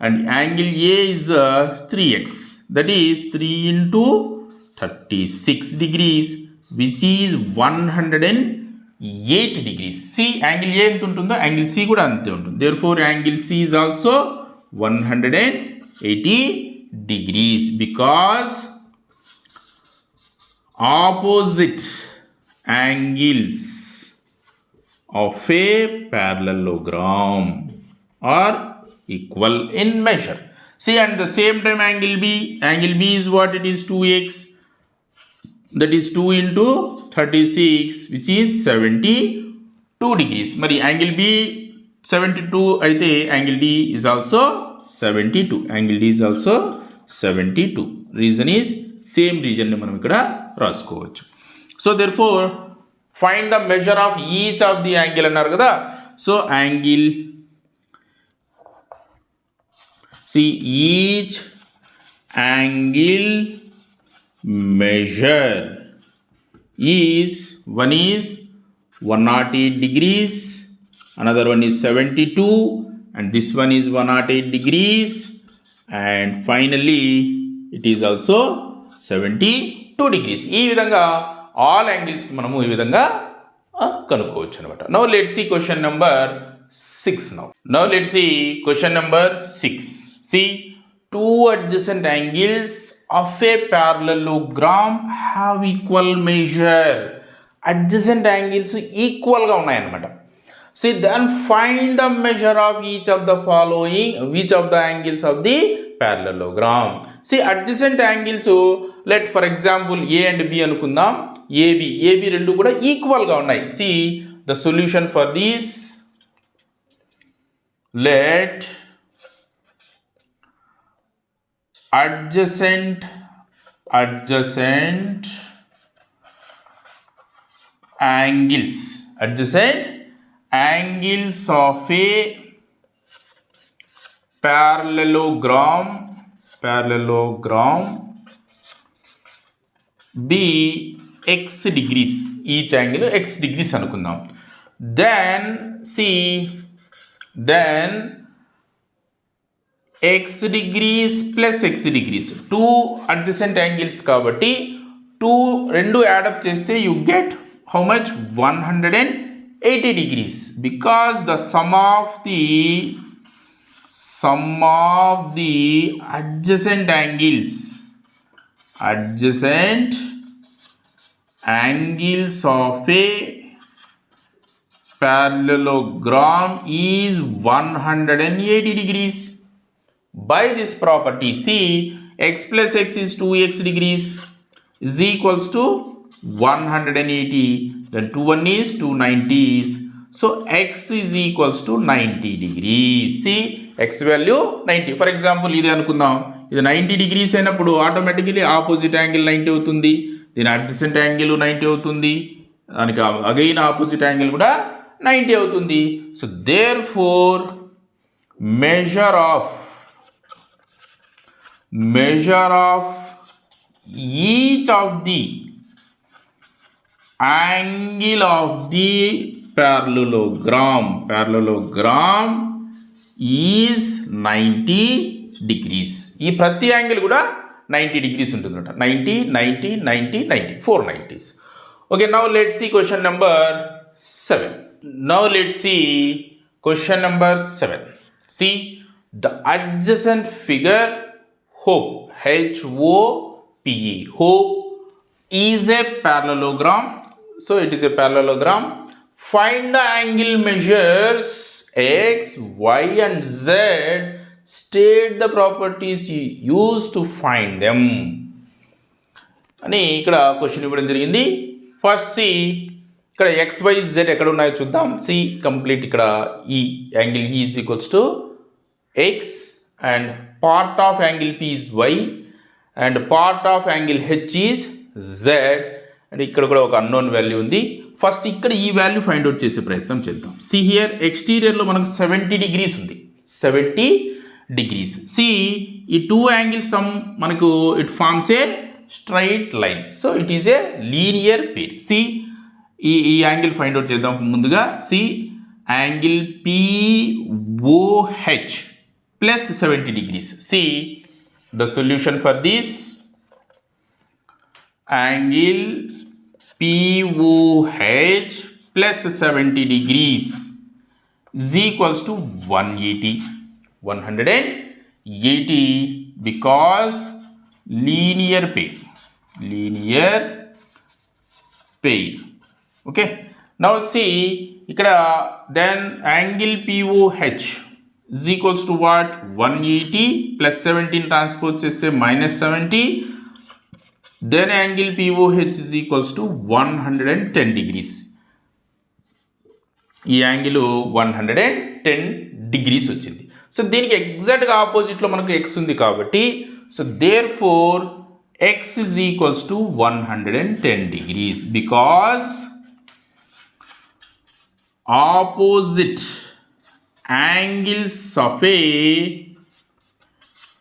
And angle A is 3x. That is 3 into 36 degrees, which is 108 degrees. See angle A ఎంత ఉంటుందో angle C కూడా అంతే ఉంటుంది. Therefore angle C is also 180 degrees because opposite angles of a parallelogram are equal in measure. See, and the same time angle B is what? It is 2x, that is 2 into 36, which is 72 degrees. Mari angle B 72 అయితే angle D is also 72. Angle D is also 72. Reason is same region ని మనం ఇక్కడ రాసుకోవచ్చు. So therefore find the measure of each of the angle అన్నారు కదా. So angle, see each angle measure is, one is 108 degrees, another one is 72, and this one is 108 degrees, and finally it is also 72 degrees. ఈ విధంగా all angles మనము ఈ విధంగా కనుక్కోవచ్చు అన్నమాట. Now let's see question number 6 now. Now let's see question number 6. See, two adjacent angles of a parallelogram have equal measure. Adjacent angles equal గా ఉన్నాయన్నమాట. See, then find the measure of each of the following, which of the angles of the parallelogram. See, adjacent angles, let for example A and B అనుకుందాం. AB రెండు కూడా equal గా ఉన్నాయి. See, the solution for this, let adjacent angles of a parallelogram be x degrees, each angle x degrees అనుకుందాం. Then see, then x degrees plus x degrees, two adjacent angles కాబట్టి రెండు add up చేస్తే you get how much? 180 degrees, because the sum of the adjacent angles of a parallelogram is 180 degrees. By this property, see, x plus x is 2x degrees is equals to 180, then 2 1 is 290s, so x is equals to 90 degrees. See, x value 90. For example, ఇది అనుకుందాం, ఇది 90 degrees అయినప్పుడు automatically opposite angle 90 అవుతుంది, దీని adjacent angle 90 అవుతుంది, దానికి again opposite angle కూడా 90 అవుతుంది. So therefore measure of each of the angle of the parallelogram is 90 degrees. ఈ ప్రతి యాంగిల్ కూడా 90 degrees ఉంటుందన్నమాట. 90 90 90 90 4 90s. Okay, now let's see question number 7. Now let's see question number 7. See, the adjacent figure hope, H-O-P-E, hope is a parallelogram. So it is a parallelogram. Find the angle measures x, y and z. State the properties you use to find them. అని ఇక్కడ question ఇవ్వడం జరిగింది. First C, ఇక్కడ X why Z ఎక్కడ ఉన్నాయో చూద్దాం. C complete ఇక్కడ ఈ యాంగిల్ ఈ is equals to X and part of angle P is y and part of angle H is z, and ఇక్కడ కూడా ఒక అన్నోన్ వాల్యూ ఉంది. ఫస్ట్ ఇక్కడ ఈ వాల్యూ ఫైండ్ అవుట్ చేసే ప్రయత్నం చేద్దాం. సి హియర్ ఎక్స్టీరియర్లో మనకు 70 degrees ఉంది, 70 degrees. సి ఈ టూ యాంగిల్స్ సమ్ మనకు it forms a straight line, so it is a linear pair. See ఈ యాంగిల్ ఫైండ్ అవుట్ చేద్దాం ముందుగా. See angle POH plus 70 degrees. See, the solution for this angle POH plus 70 degrees is equals to 180 because linear pair. Okay, now see ఇక్కడ then angle POH is equals to what? 180 plus 17 transpose చేస్తే -70, then angle POH is equals to 110 degrees. ఈ angle 110 degrees వచ్చింది. So దీనికి ఎగ్జాక్ట్గా ఆపోజిట్లో మనకు x ఉంది కాబట్టి, so therefore x is equals to 110 degrees because opposite angles of a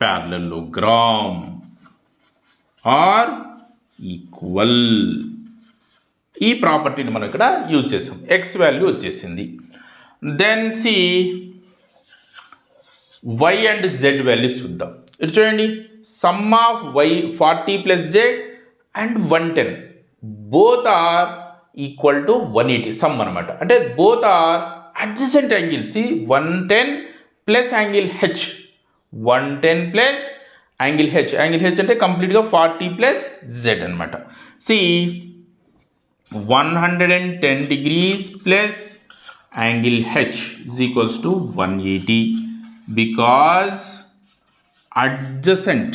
parallelogram are equal. ఈ ప్రాపర్టీని మనం ఇక్కడ యూజ్ చేసాం. ఎక్స్ వాల్యూ వచ్చేసింది. Then see Y and Z values చూద్దాం. ఇటు చూడండి, sum of Y 40 plus Z and 110 both are equal to 180 sum అనమాట. అంటే both are adjacent angles. See 110 plus angle H, 110 plus angle H, angle H అంటే కంప్లీట్గా 40 plus Z అనమాట. See 110 degrees plus angle H is equals to 180 because adjacent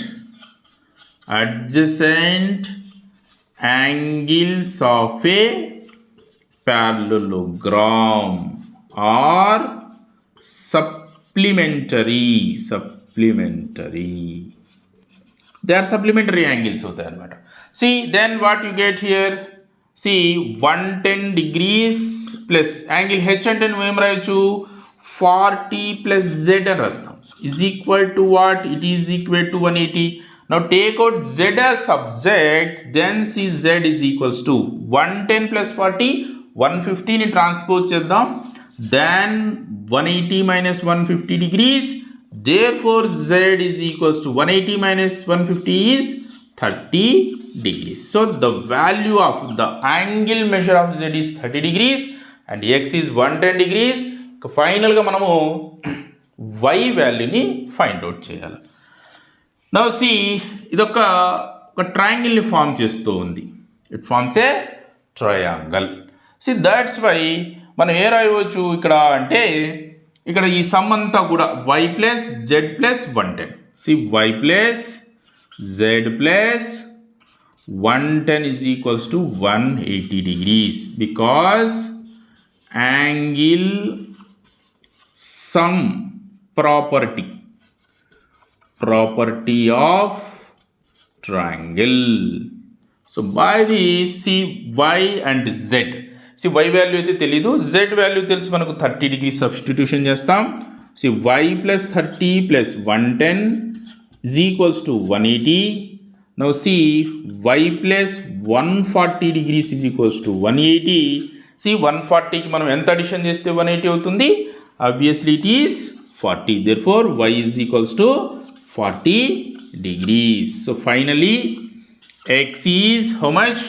angles of a parallelogram are supplementary. They are supplementary angles होता है अनమాట. See then what you get here. See 110 degrees plus angle H అంటే నువ్వేం రాయొచ్చు, 40 plus Z అని రాస్తాం, is equal to what? It is equal to 180. Now take out Z as subject, then see Z is equals to 110 plus 40, 150 ని transpose చేద్దాం, then 180 minus 150 degrees, therefore Z is equals to 180 minus 150 is 30 degrees. So the value of the angle measure of Z is 30 degrees and X is 110 degrees. Final గా మనము Y వాల్యూని find out చేయాలి. Now see, ఇది ఒక triangle ని form చేస్తూ ఉంది. It forms a triangle. See that's why మనం ఏ రాయవచ్చు ఇక్కడ అంటే, ఇక్కడ ఈ సమ్ అంతా కూడా y plus z plus 110. See y plus z plus 110 is equals to 180 degrees because angle sum property of triangle. So by this, see y and z. See y value అయితే తెలీదు, z వాల్యూ తెలుసు మనకు, 30 degree substitution చేస్తాం. See y plus 30 plus 110 is equals to 180. Now see y plus 140 degrees is equals to 180. See 140కి మనం ఎంత addition చేస్తే 180 అవుతుంది? Obviously it is 40. Therefore y is equals to 40 degrees. So finally x is how much?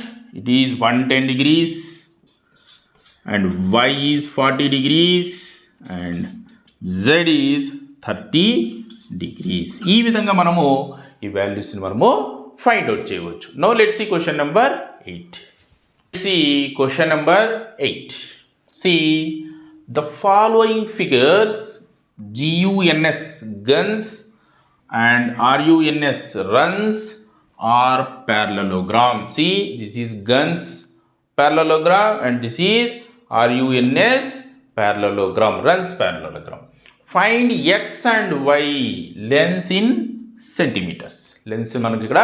It is 110 degrees and y is 40 degrees and z is 30 degrees. ఈ విధంగా మనము ఈ వాల్యూస్ని మనము ఫైండ్ అవుట్ చేయవచ్చు. Now let's see question number 8. See question number 8. See the following figures GUNS guns and RUNS runs are parallelogram. See this is guns parallelogram and this is RUNS parallelogram, runs parallelogram. Find x and y lengths in centimeters. Lengths మనకి ఇక్కడ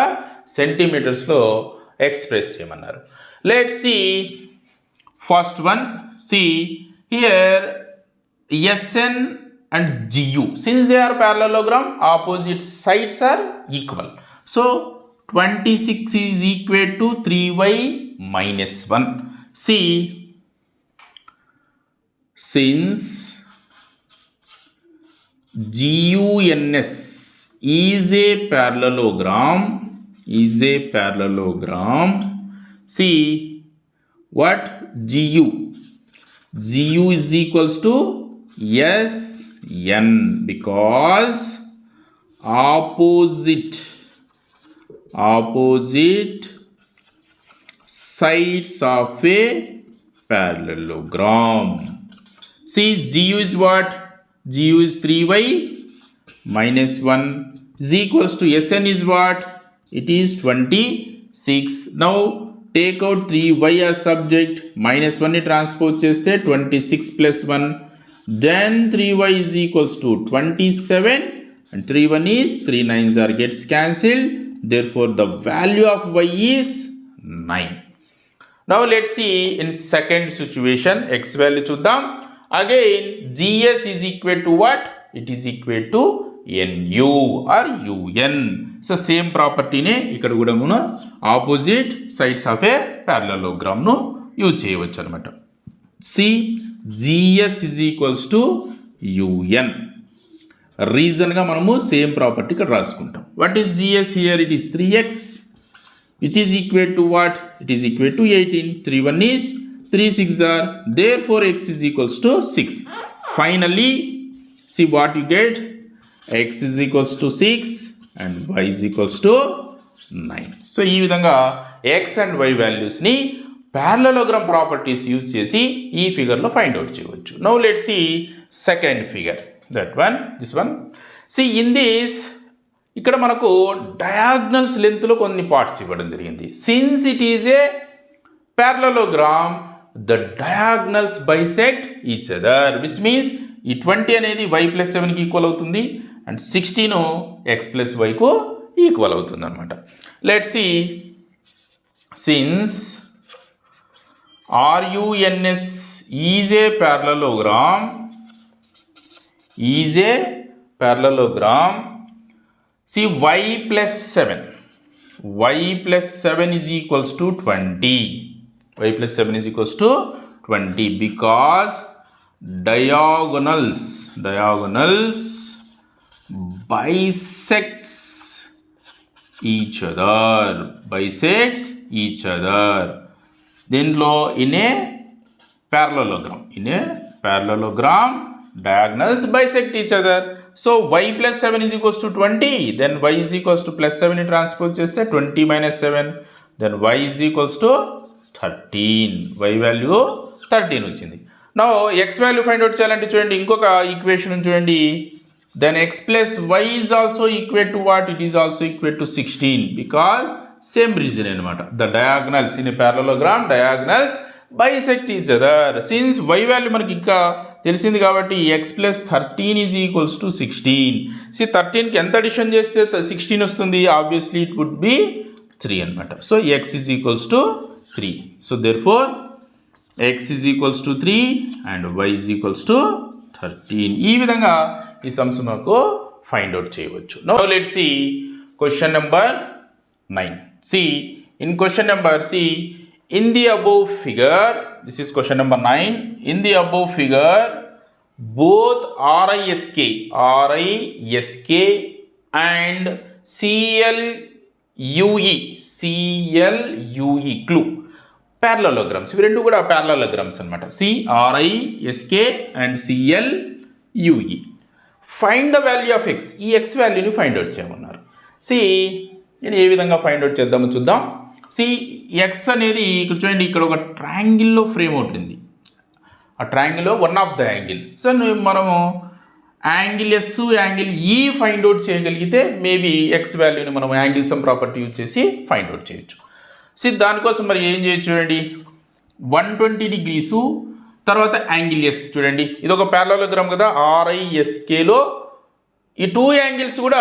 centimetres లో express చేయమన్నారు. Let's see first one. See here SN and GU, since they are parallelogram, opposite sides are equal. So 26 is equal to 3y minus 1. See, since GUNS is a parallelogram, see what? GU is equals to SN because opposite sides of a parallelogram. See GU is what? GU is 3y minus 1 is equals to SN is what? It is 26. Now take out 3y as subject, minus 1 ని transpose చేస్తే 26 plus 1, then 3y is equals to 27 and 3 1 is 3 9s are gets cancelled. Therefore the value of y is 9. Now let's see in second situation x value చూద్దాం. Again, GS is equal to what? It is equal to NU or UN. So same property ne ikkada kuda muna opposite sides of a parallelogram nu use cheyachu anamata. See, GS is equals to UN. Reason ga manamu same property ikkada raskuntam. What is GS here? It is 3x, which is equal to what? It is equal to 18. 3 1 is 3 6 are, therefore x is equals to 6. Finally, see what you get? X is equals to 6 and y is equals to 9. So ee vidhanga x and y values ni parallelogram properties use chesi ee figure lo find out cheyachu. Now let's see second figure. That one, this one. See, in this ఇక్కడ మనకు diagonals length లో కొన్ని parts ఇవ్వడం జరిగింది. Since it is a parallelogram, the diagonals bisect each other, which means ఈ 20 అనేది y plus 7 కి equal అవుతుంది అండ్ 16 x plus y కు ఈక్వల్ అవుతుంది అనమాట. Let's see, since RUNS is a parallelogram, see y plus 7 is equals to 20. Y plus 7 is equals to 20 because diagonals bisects each other. దీనిలో in a parallelogram diagonals bisect each other. So y plus 7 is equals to 20, then y is equals to plus 7 transpose cheste 20 minus 7, then y is equals to 13. Y value 13 వచ్చింది. Now x value find out చేయాలంటే చూడండి ఇంకొక equation చూడండి, then x plus y is also equal to what? It is also equal to 16 because same reason అనమాట. The diagonals in a parallelogram diagonals bisect each other. Since y value మనకి ఇంకా తెలిసింది కాబట్టి x plus 13 is equals to 16. See, 13కి ఎంత addition చేస్తే 16 వస్తుంది? Obviously it would be 3 అనమాట. So x is equals to 3. So therefore x is equals to 3 and y is equals to 13. ఈ విధంగా ఈ సమ్స్ మనకు ఫైండ్ అవుట్ చేయవచ్చు. Now let's see question number 9. See, in question number C, in the above figure, this is question number 9. In the above figure, both RISK and CLUE clue parallelograms. ఇవి రెండు కూడా parallelograms అన్నమాట. RISK and CLUE. Find the value of x. ఈ x వాల్యూని find out చేయమన్నారు. నేను ఏ విధంగా find out చేద్దామో చూద్దాం. ఎక్స్ అనేది ఇక్కడ చూడండి, ఇక్కడ ఒక ట్రయాంగిల్లో ఫ్రేమ్ ఉంటుంది. ఆ ట్రయాంగిల్లో one of the angle. So మనము angle S angle E find out చేయగలిగితే మేబీ ఎక్స్ వాల్యూని మనం యాంగిల్ సమ్ ప్రాపర్టీ యూజ్ చేసి ఫైండ్ అవుట్ చేయొచ్చు. దానికోసం మరి ఏం చేయొచ్చు చూడండి, 120 degrees తర్వాత యాంగిల్ ఎస్ చూడండి, ఇది ఒక ప్యారలలోగ్రామ్ కదా. RISKలో ఈ టూ యాంగిల్స్ కూడా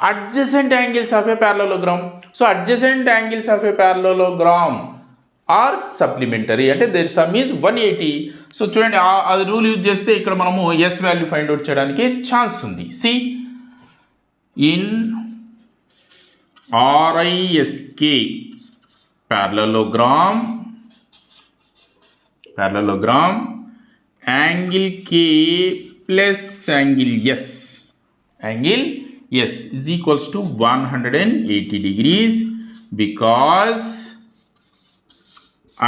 adjacent angles of a parallelogram. So adjacent angles of a parallelogram are supplementary, అంటే దేర్ సమ్ ఈజ్ 180. సో చూడండి, అది రూల్ యూజ్ చేస్తే ఇక్కడ మనము ఎస్ వాల్యూ ఫైండ్ అవుట్ చేయడానికి ఛాన్స్ ఉంది. See in RISK parallelogram angle K plus angle S is equals to 180 degrees because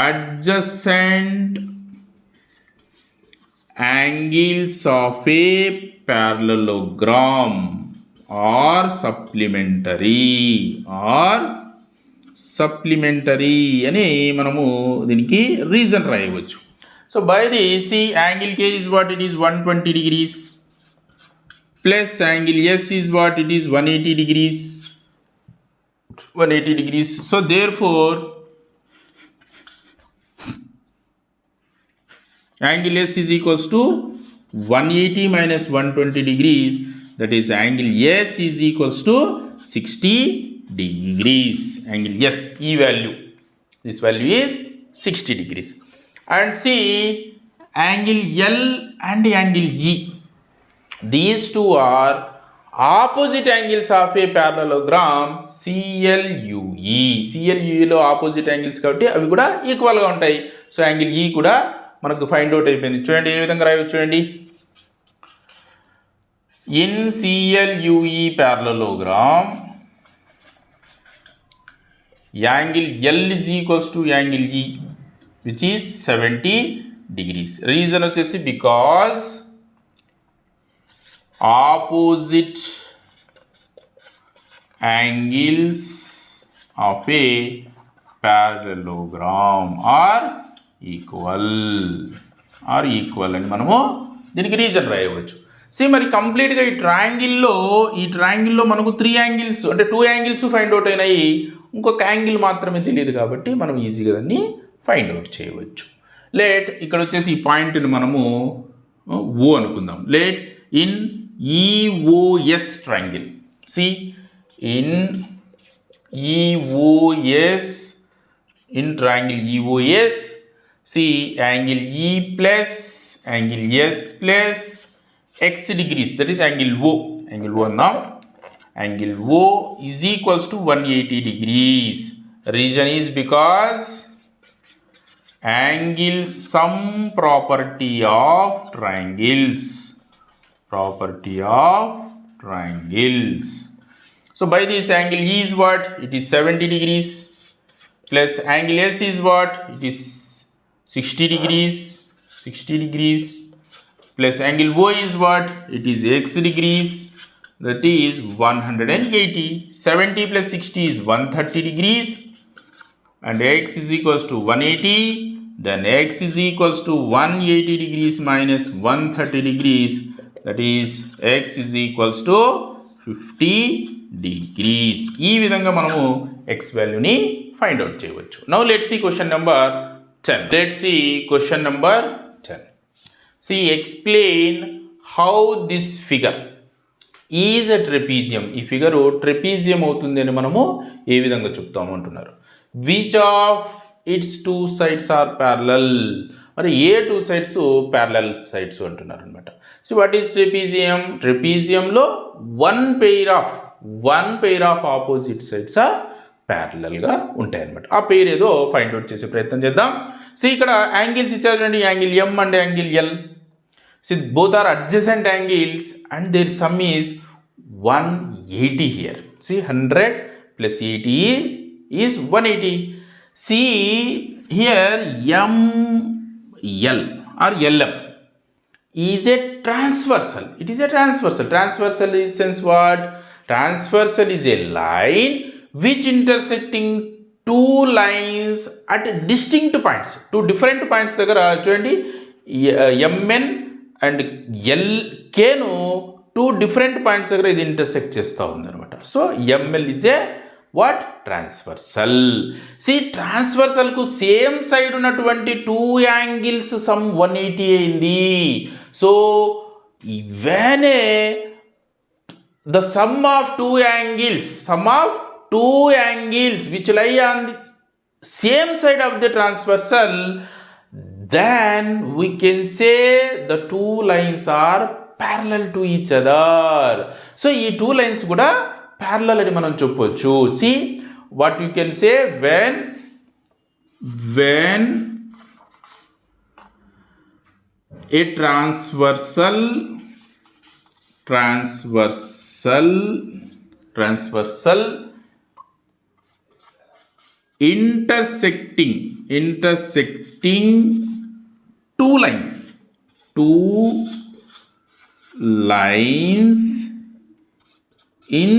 adjacent angles of a parallelogram are supplementary అని మనము దీనికి రీజన్ రాయవచ్చు. So by this angle K is what it is 120 degrees plus angle S is what it is 180 degrees. So therefore angle S is equals to 180 minus 120 degrees, that is angle S is equals to 60 degrees. Angle S, this value is 60 degrees. And see angle L and angle E. These two are opposite angles of a parallelogram CLUE. CLUE లో opposite angles కాబట్టి అవి కూడా ఈక్వల్గా ఉంటాయి. So angle E కూడా మనకు find out అయిపోయింది. చూడండి ఏ విధంగా రాయవచ్చు చూడండి. In CLUE parallelogram, angle L is equals to angle E, which is 70 degrees. Reason వచ్చేసి because opposite angles of a parallelogram are equal అని మనము దీనికి రీజన్ రాయవచ్చు. మరి కంప్లీట్గా ఈ ట్రయాంగిల్లో మనకు 3 యాంగిల్స్ అంటే 2 యాంగిల్స్ ఫైండ్ అవుట్ అయినాయి, ఇంకొక యాంగిల్ మాత్రమే తెలియదు కాబట్టి మనం ఈజీగా దాన్ని ఫైండ్ అవుట్ చేయవచ్చు. ఇక్కడ వచ్చేసి ఈ పాయింట్ని మనము ఓ అనుకుందాం. In EOS triangle. See, in EOS, in triangle EOS, see angle E plus angle S plus x degrees, that is angle O. Angle O now. Angle O is equals to 180 degrees. Reason is because angle sum property of triangles. So by this angle E is what? It is 70 degrees plus angle S is what? It is 60 degrees plus angle O is what? It is x degrees, that is 180. 70 plus 60 is 130 degrees and x is equals to 180. Then x is equals to 180 degrees minus 130 degrees. That is x is equals to 50 degrees. ఈ విధంగా మనము x వాల్యూని find out చేయవచ్చు. Now let's see question number 10. See, explain how this figure is a trapezium. ఈ figure trapezium అవుతుంది అని మనము ఏ విధంగా చెప్తాము అంటున్నారు. Which of its 2 sides are parallel? మరి ఏ 2 sides ప్యారలల్ సైడ్స్ అంటున్నారు అనమాట. So what is trapezium? ట్రెపీజియంలో one pair of opposite sides ప్యారలల్గా ఉంటాయి అనమాట. ఆ పెయిర్ ఏదో ఫైండ్ అవుట్ చేసే ప్రయత్నం చేద్దాం. సో ఇక్కడ యాంగిల్స్ ఇచ్చారు చూడండి, angle M and angle L. So both are adjacent angles and their sum is 180 here. See 100 plus 80 is 180. See here ML or LM is a transversal. It is a transversal. Transversal is sense what? Transversal is a line which intersecting 2 lines at distinct points. 2 different points దగ్గర చూడండి, MN and LKను 2 different points దగ్గర ఇది intersect చేస్తూ ఉంది అనమాట. So ML is a what? Transversal. See ట్రాన్స్వర్సల్కు same side ఉన్నటువంటి 2 యాంగిల్స్ సమ్ 180 అయింది. సో when the sum of 2 angles which lie on the same side of the transversal, then we can say the 2 lines are parallel to each other. So ఈ 2 lines కూడా parallel అని మనం చెప్పొచ్చు. See what you can say, when a transversal intersecting 2 lines in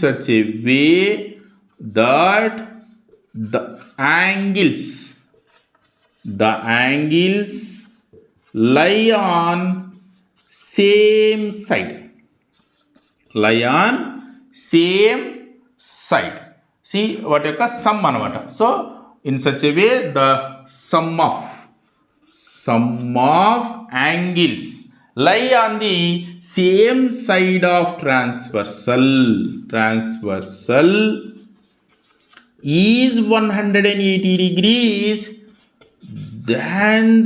such a way that the angles lie on same side. See what యొక్క sum అనమాట. So in such a way the sum of angles lie on the same side of transversal is 180 degrees, then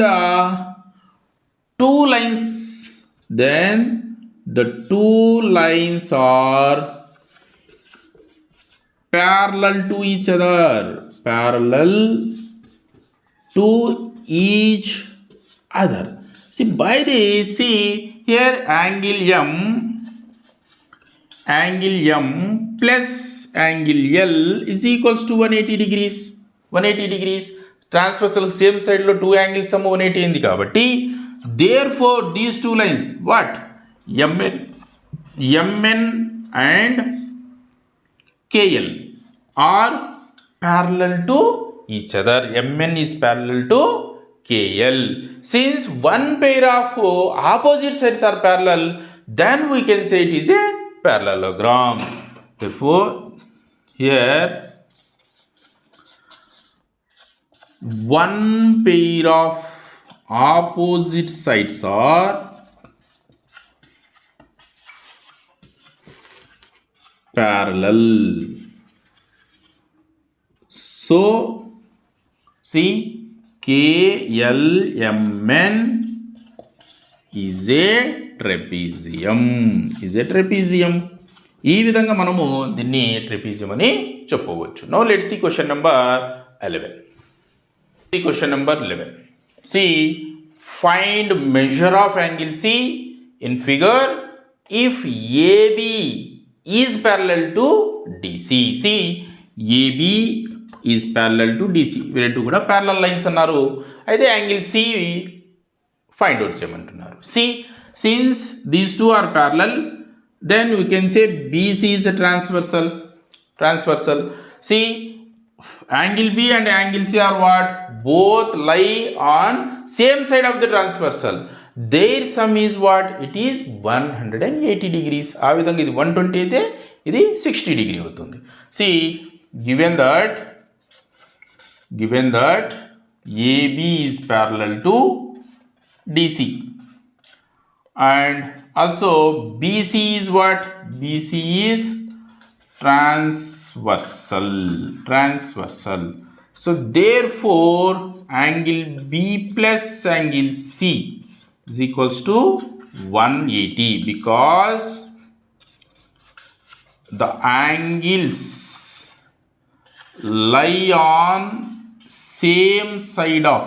the two lines are parallel to each other, parallel to each other. See, by this, see here, angle M plus angle L is equals to 180 degrees. 180 degrees. Transversal same side lo two angles sum 180 ఉంది కాబట్టి therefore these two lines what MN and KL are parallel to each other. MN is parallel to KL. Since one pair of opposite sides are parallel, then we can say it is a parallelogram. Therefore, here one pair of opposite sides are parallel. So, see, KLMN is a trapezium. ఈ విధంగా మనము దీన్ని trapezium అని చెప్పవచ్చు. Now let's see question number 11. See question number 11. See, find measure of angle C in figure if AB is parallel to DC. See, AB is parallel to DC. We రెండు కూడా parallel lines అన్నారు. అయితే angle C find out చేయమంటున్నారు. See, since these two are parallel, then we can say BC is a transversal. See, angle B and angle C are what? Both lie on same side of the transversal. Their sum is what? It is 180 degrees. ఆ విధంగా ఇది 120 అయితే ఇది 60 degree అవుతుంది. See, given that AB is parallel to DC and also BC is what? BC is transversal. So therefore angle B plus angle C is equals to 180 because the angles lie on same side of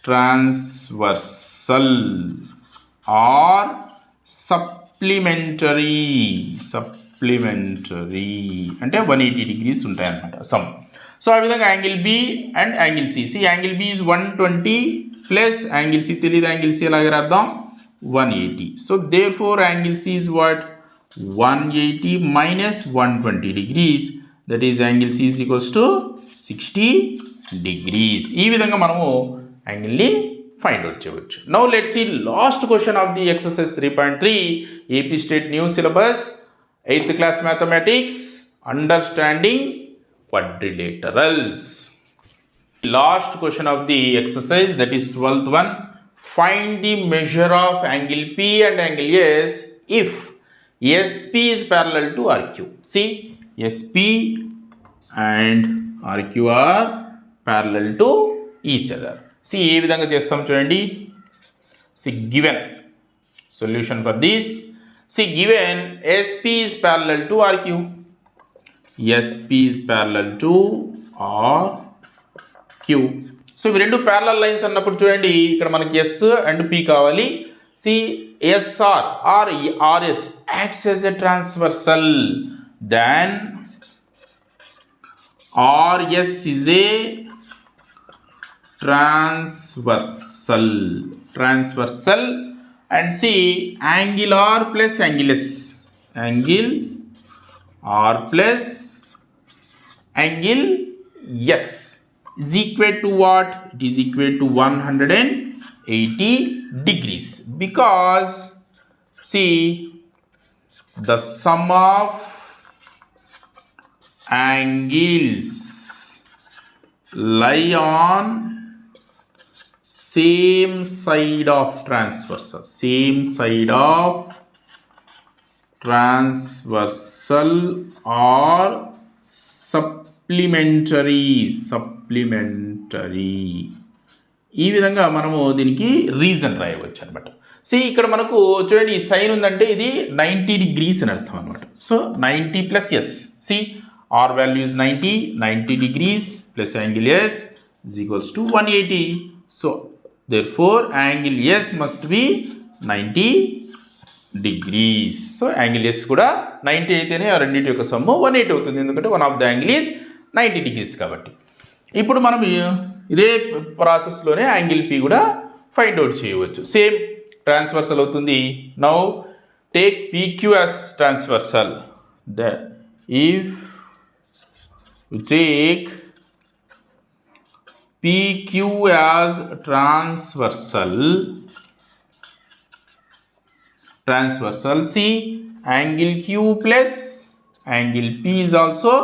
transversal or supplementary అంటే 180 degrees ఉంటాయి అన్నమాట some. So ఆ విధంగా angle B and angle C. See angle B is 120 plus angle C తెలియదు, angle C ఎలాగ రాద్దాం 180. So therefore angle C is what 180 minus 120 degrees, that is angle C is equals to 60 degrees. ఈ విధంగా మనము యాంగిల్ని find out చేయవచ్చు. Now let's see last question of the exercise 3.3 AP state new syllabus 8th class mathematics understanding quadrilaterals. Last question of the exercise, that is 12th one. Find the measure of angle P and angle S if SP is parallel to RQ. See, SP and RQ are parallel to each other. See, ఏ విధంగా చేస్తాం చూడండి. See, given solution for this. See, given SP is parallel to RQ. SP is parallel to RQ. So ఇవి రెండు parallel lines అన్నప్పుడు చూడండి, ఇక్కడ మనకి S and P కావాలి. See, SR or RS acts as a transversal. Then RS is a transversal. And see, angle R plus angle S. Angle R plus angle S is equal to what? It is equal to 180 degrees. Because, see, the sum of angles lie on same side of transversal or supplementary. Supplementary ఈ విధంగా మనము దీనికి reason రాయవచ్చు అనమాట. ఇక్కడ మనకు చూడండి ఈ సైన్ ఉందంటే ఇది 90 degrees అని అర్థం అనమాట. So 90 plus s. R value is 90 degrees plus angle s is equals to 180. So therefore angle s must be 90 degrees. So angle s కూడా 90 అయితేనే ఆ రెండింటి యొక్క సమ్ము 180 అవుతుంది, ఎందుకంటే one of the angle is 90 degrees కాబట్టి. ఇప్పుడు మనం ఇదే ప్రాసెస్లోనే యాంగిల్ పి కూడా ఫైండ్ అవుట్ చేయవచ్చు. సేమ్ ట్రాన్స్వర్సల్ అవుతుంది. Now take PQ as transversal. If you take PQ as transversal, see angle Q plus angle P is also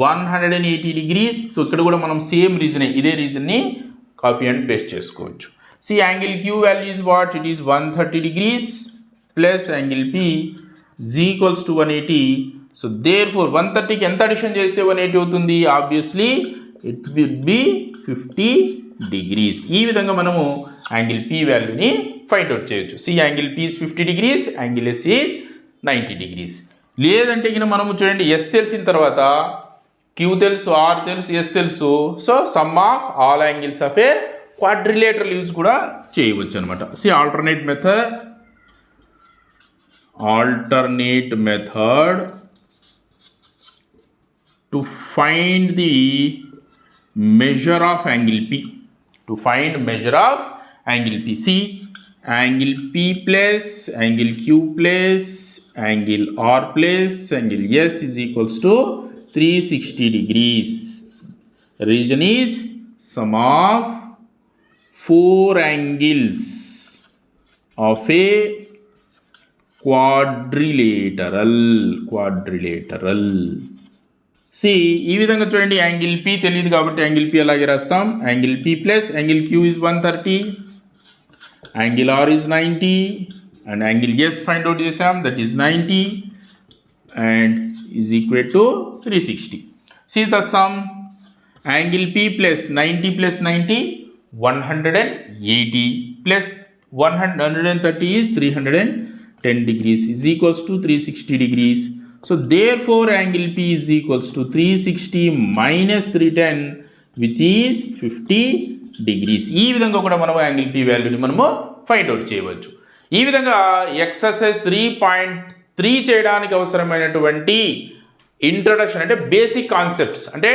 180 degrees. So ఇక్కడ కూడా మనం సేమ్ రీజన్ ఇదే రీజన్ని కాపీ అండ్ పేస్ట్ చేసుకోవచ్చు. See angle Q value is what? It is 130 degrees plus angle P is equals to 180. So therefore 130కి ఎంత addition చేస్తే 180 అవుతుంది? Obviously it will be 50 degrees. ఈ విధంగా మనము యాంగిల్ P వాల్యూని ఫైండ్ అవుట్ చేయొచ్చు. See angle P is 50 degrees, angle S is 90 degrees. లేదంటే ఇక మనము చూడండి S తెలిసిన తర్వాత Q తెలుసు, R తెలుసు, S తెలుసు. So some of all angles of a quadrilateral use కూడా చేయవచ్చు అనమాట. Alternate method to find the measure of angle P. To find measure of angle P. See angle P plus angle Q plus angle R plus angle S is equals to 360 degrees. Region is sum of 4 angles of a quadrilateral. ఈ విధంగా చూడండి, angle P తెలియదు కాబట్టి angle P అలాగే రాస్తాం. Angle P plus angle Q is 130, angle R is 90 and angle S find out చేసాం, that is 90 and is equal to 360. See the sum. Angle P plus 90 plus 90 180 plus 130 is 310 degrees is equals to 360 degrees. So therefore angle P is equals to 360 minus 310 which is 50 degrees. ఈ విధంగా కూడా మనం angle P వాల్యూని మనము find out చేయవచ్చు. ఈ విధంగా exercise 3.3 చేయడానికి అవసరమైనటువంటి ఇంట్రొడక్షన్ అంటే బేసిక్ కాన్సెప్ట్స్ అంటే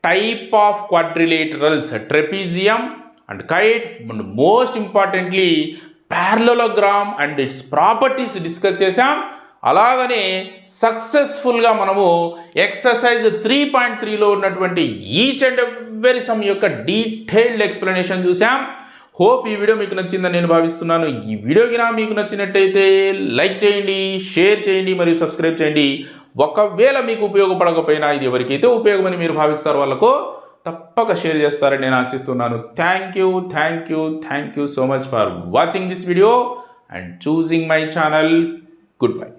type of quadrilaterals, trapezium and kite, and most importantly parallelogram and its properties discuss చేసాం. అలాగనే సక్సెస్ఫుల్గా మనము ఎక్సర్సైజ్ 3.3లో ఉన్నటువంటి ఈచ్ అండ్ ఎవ్రీ సమ్ యొక్క డీటెయిల్డ్ ఎక్స్ప్లెనేషన్ చూసాం. హోప్ ఈ వీడియో మీకు నచ్చిందని నేను భావిస్తున్నాను. ఈ వీడియోకి మీకు నచ్చినట్టయితే లైక్ చేయండి, షేర్ చేయండి మరియు సబ్స్క్రైబ్ చేయండి. ఒకవేళ మీకు ఉపయోగపడకపోయినా ఇది ఎవరికైతే ఉపయోగమని మీరు భావిస్తారో వాళ్ళకు తప్పక షేర్ చేస్తారని నేను ఆశిస్తున్నాను. Thank you so much for watching this video and choosing my channel. Good bye.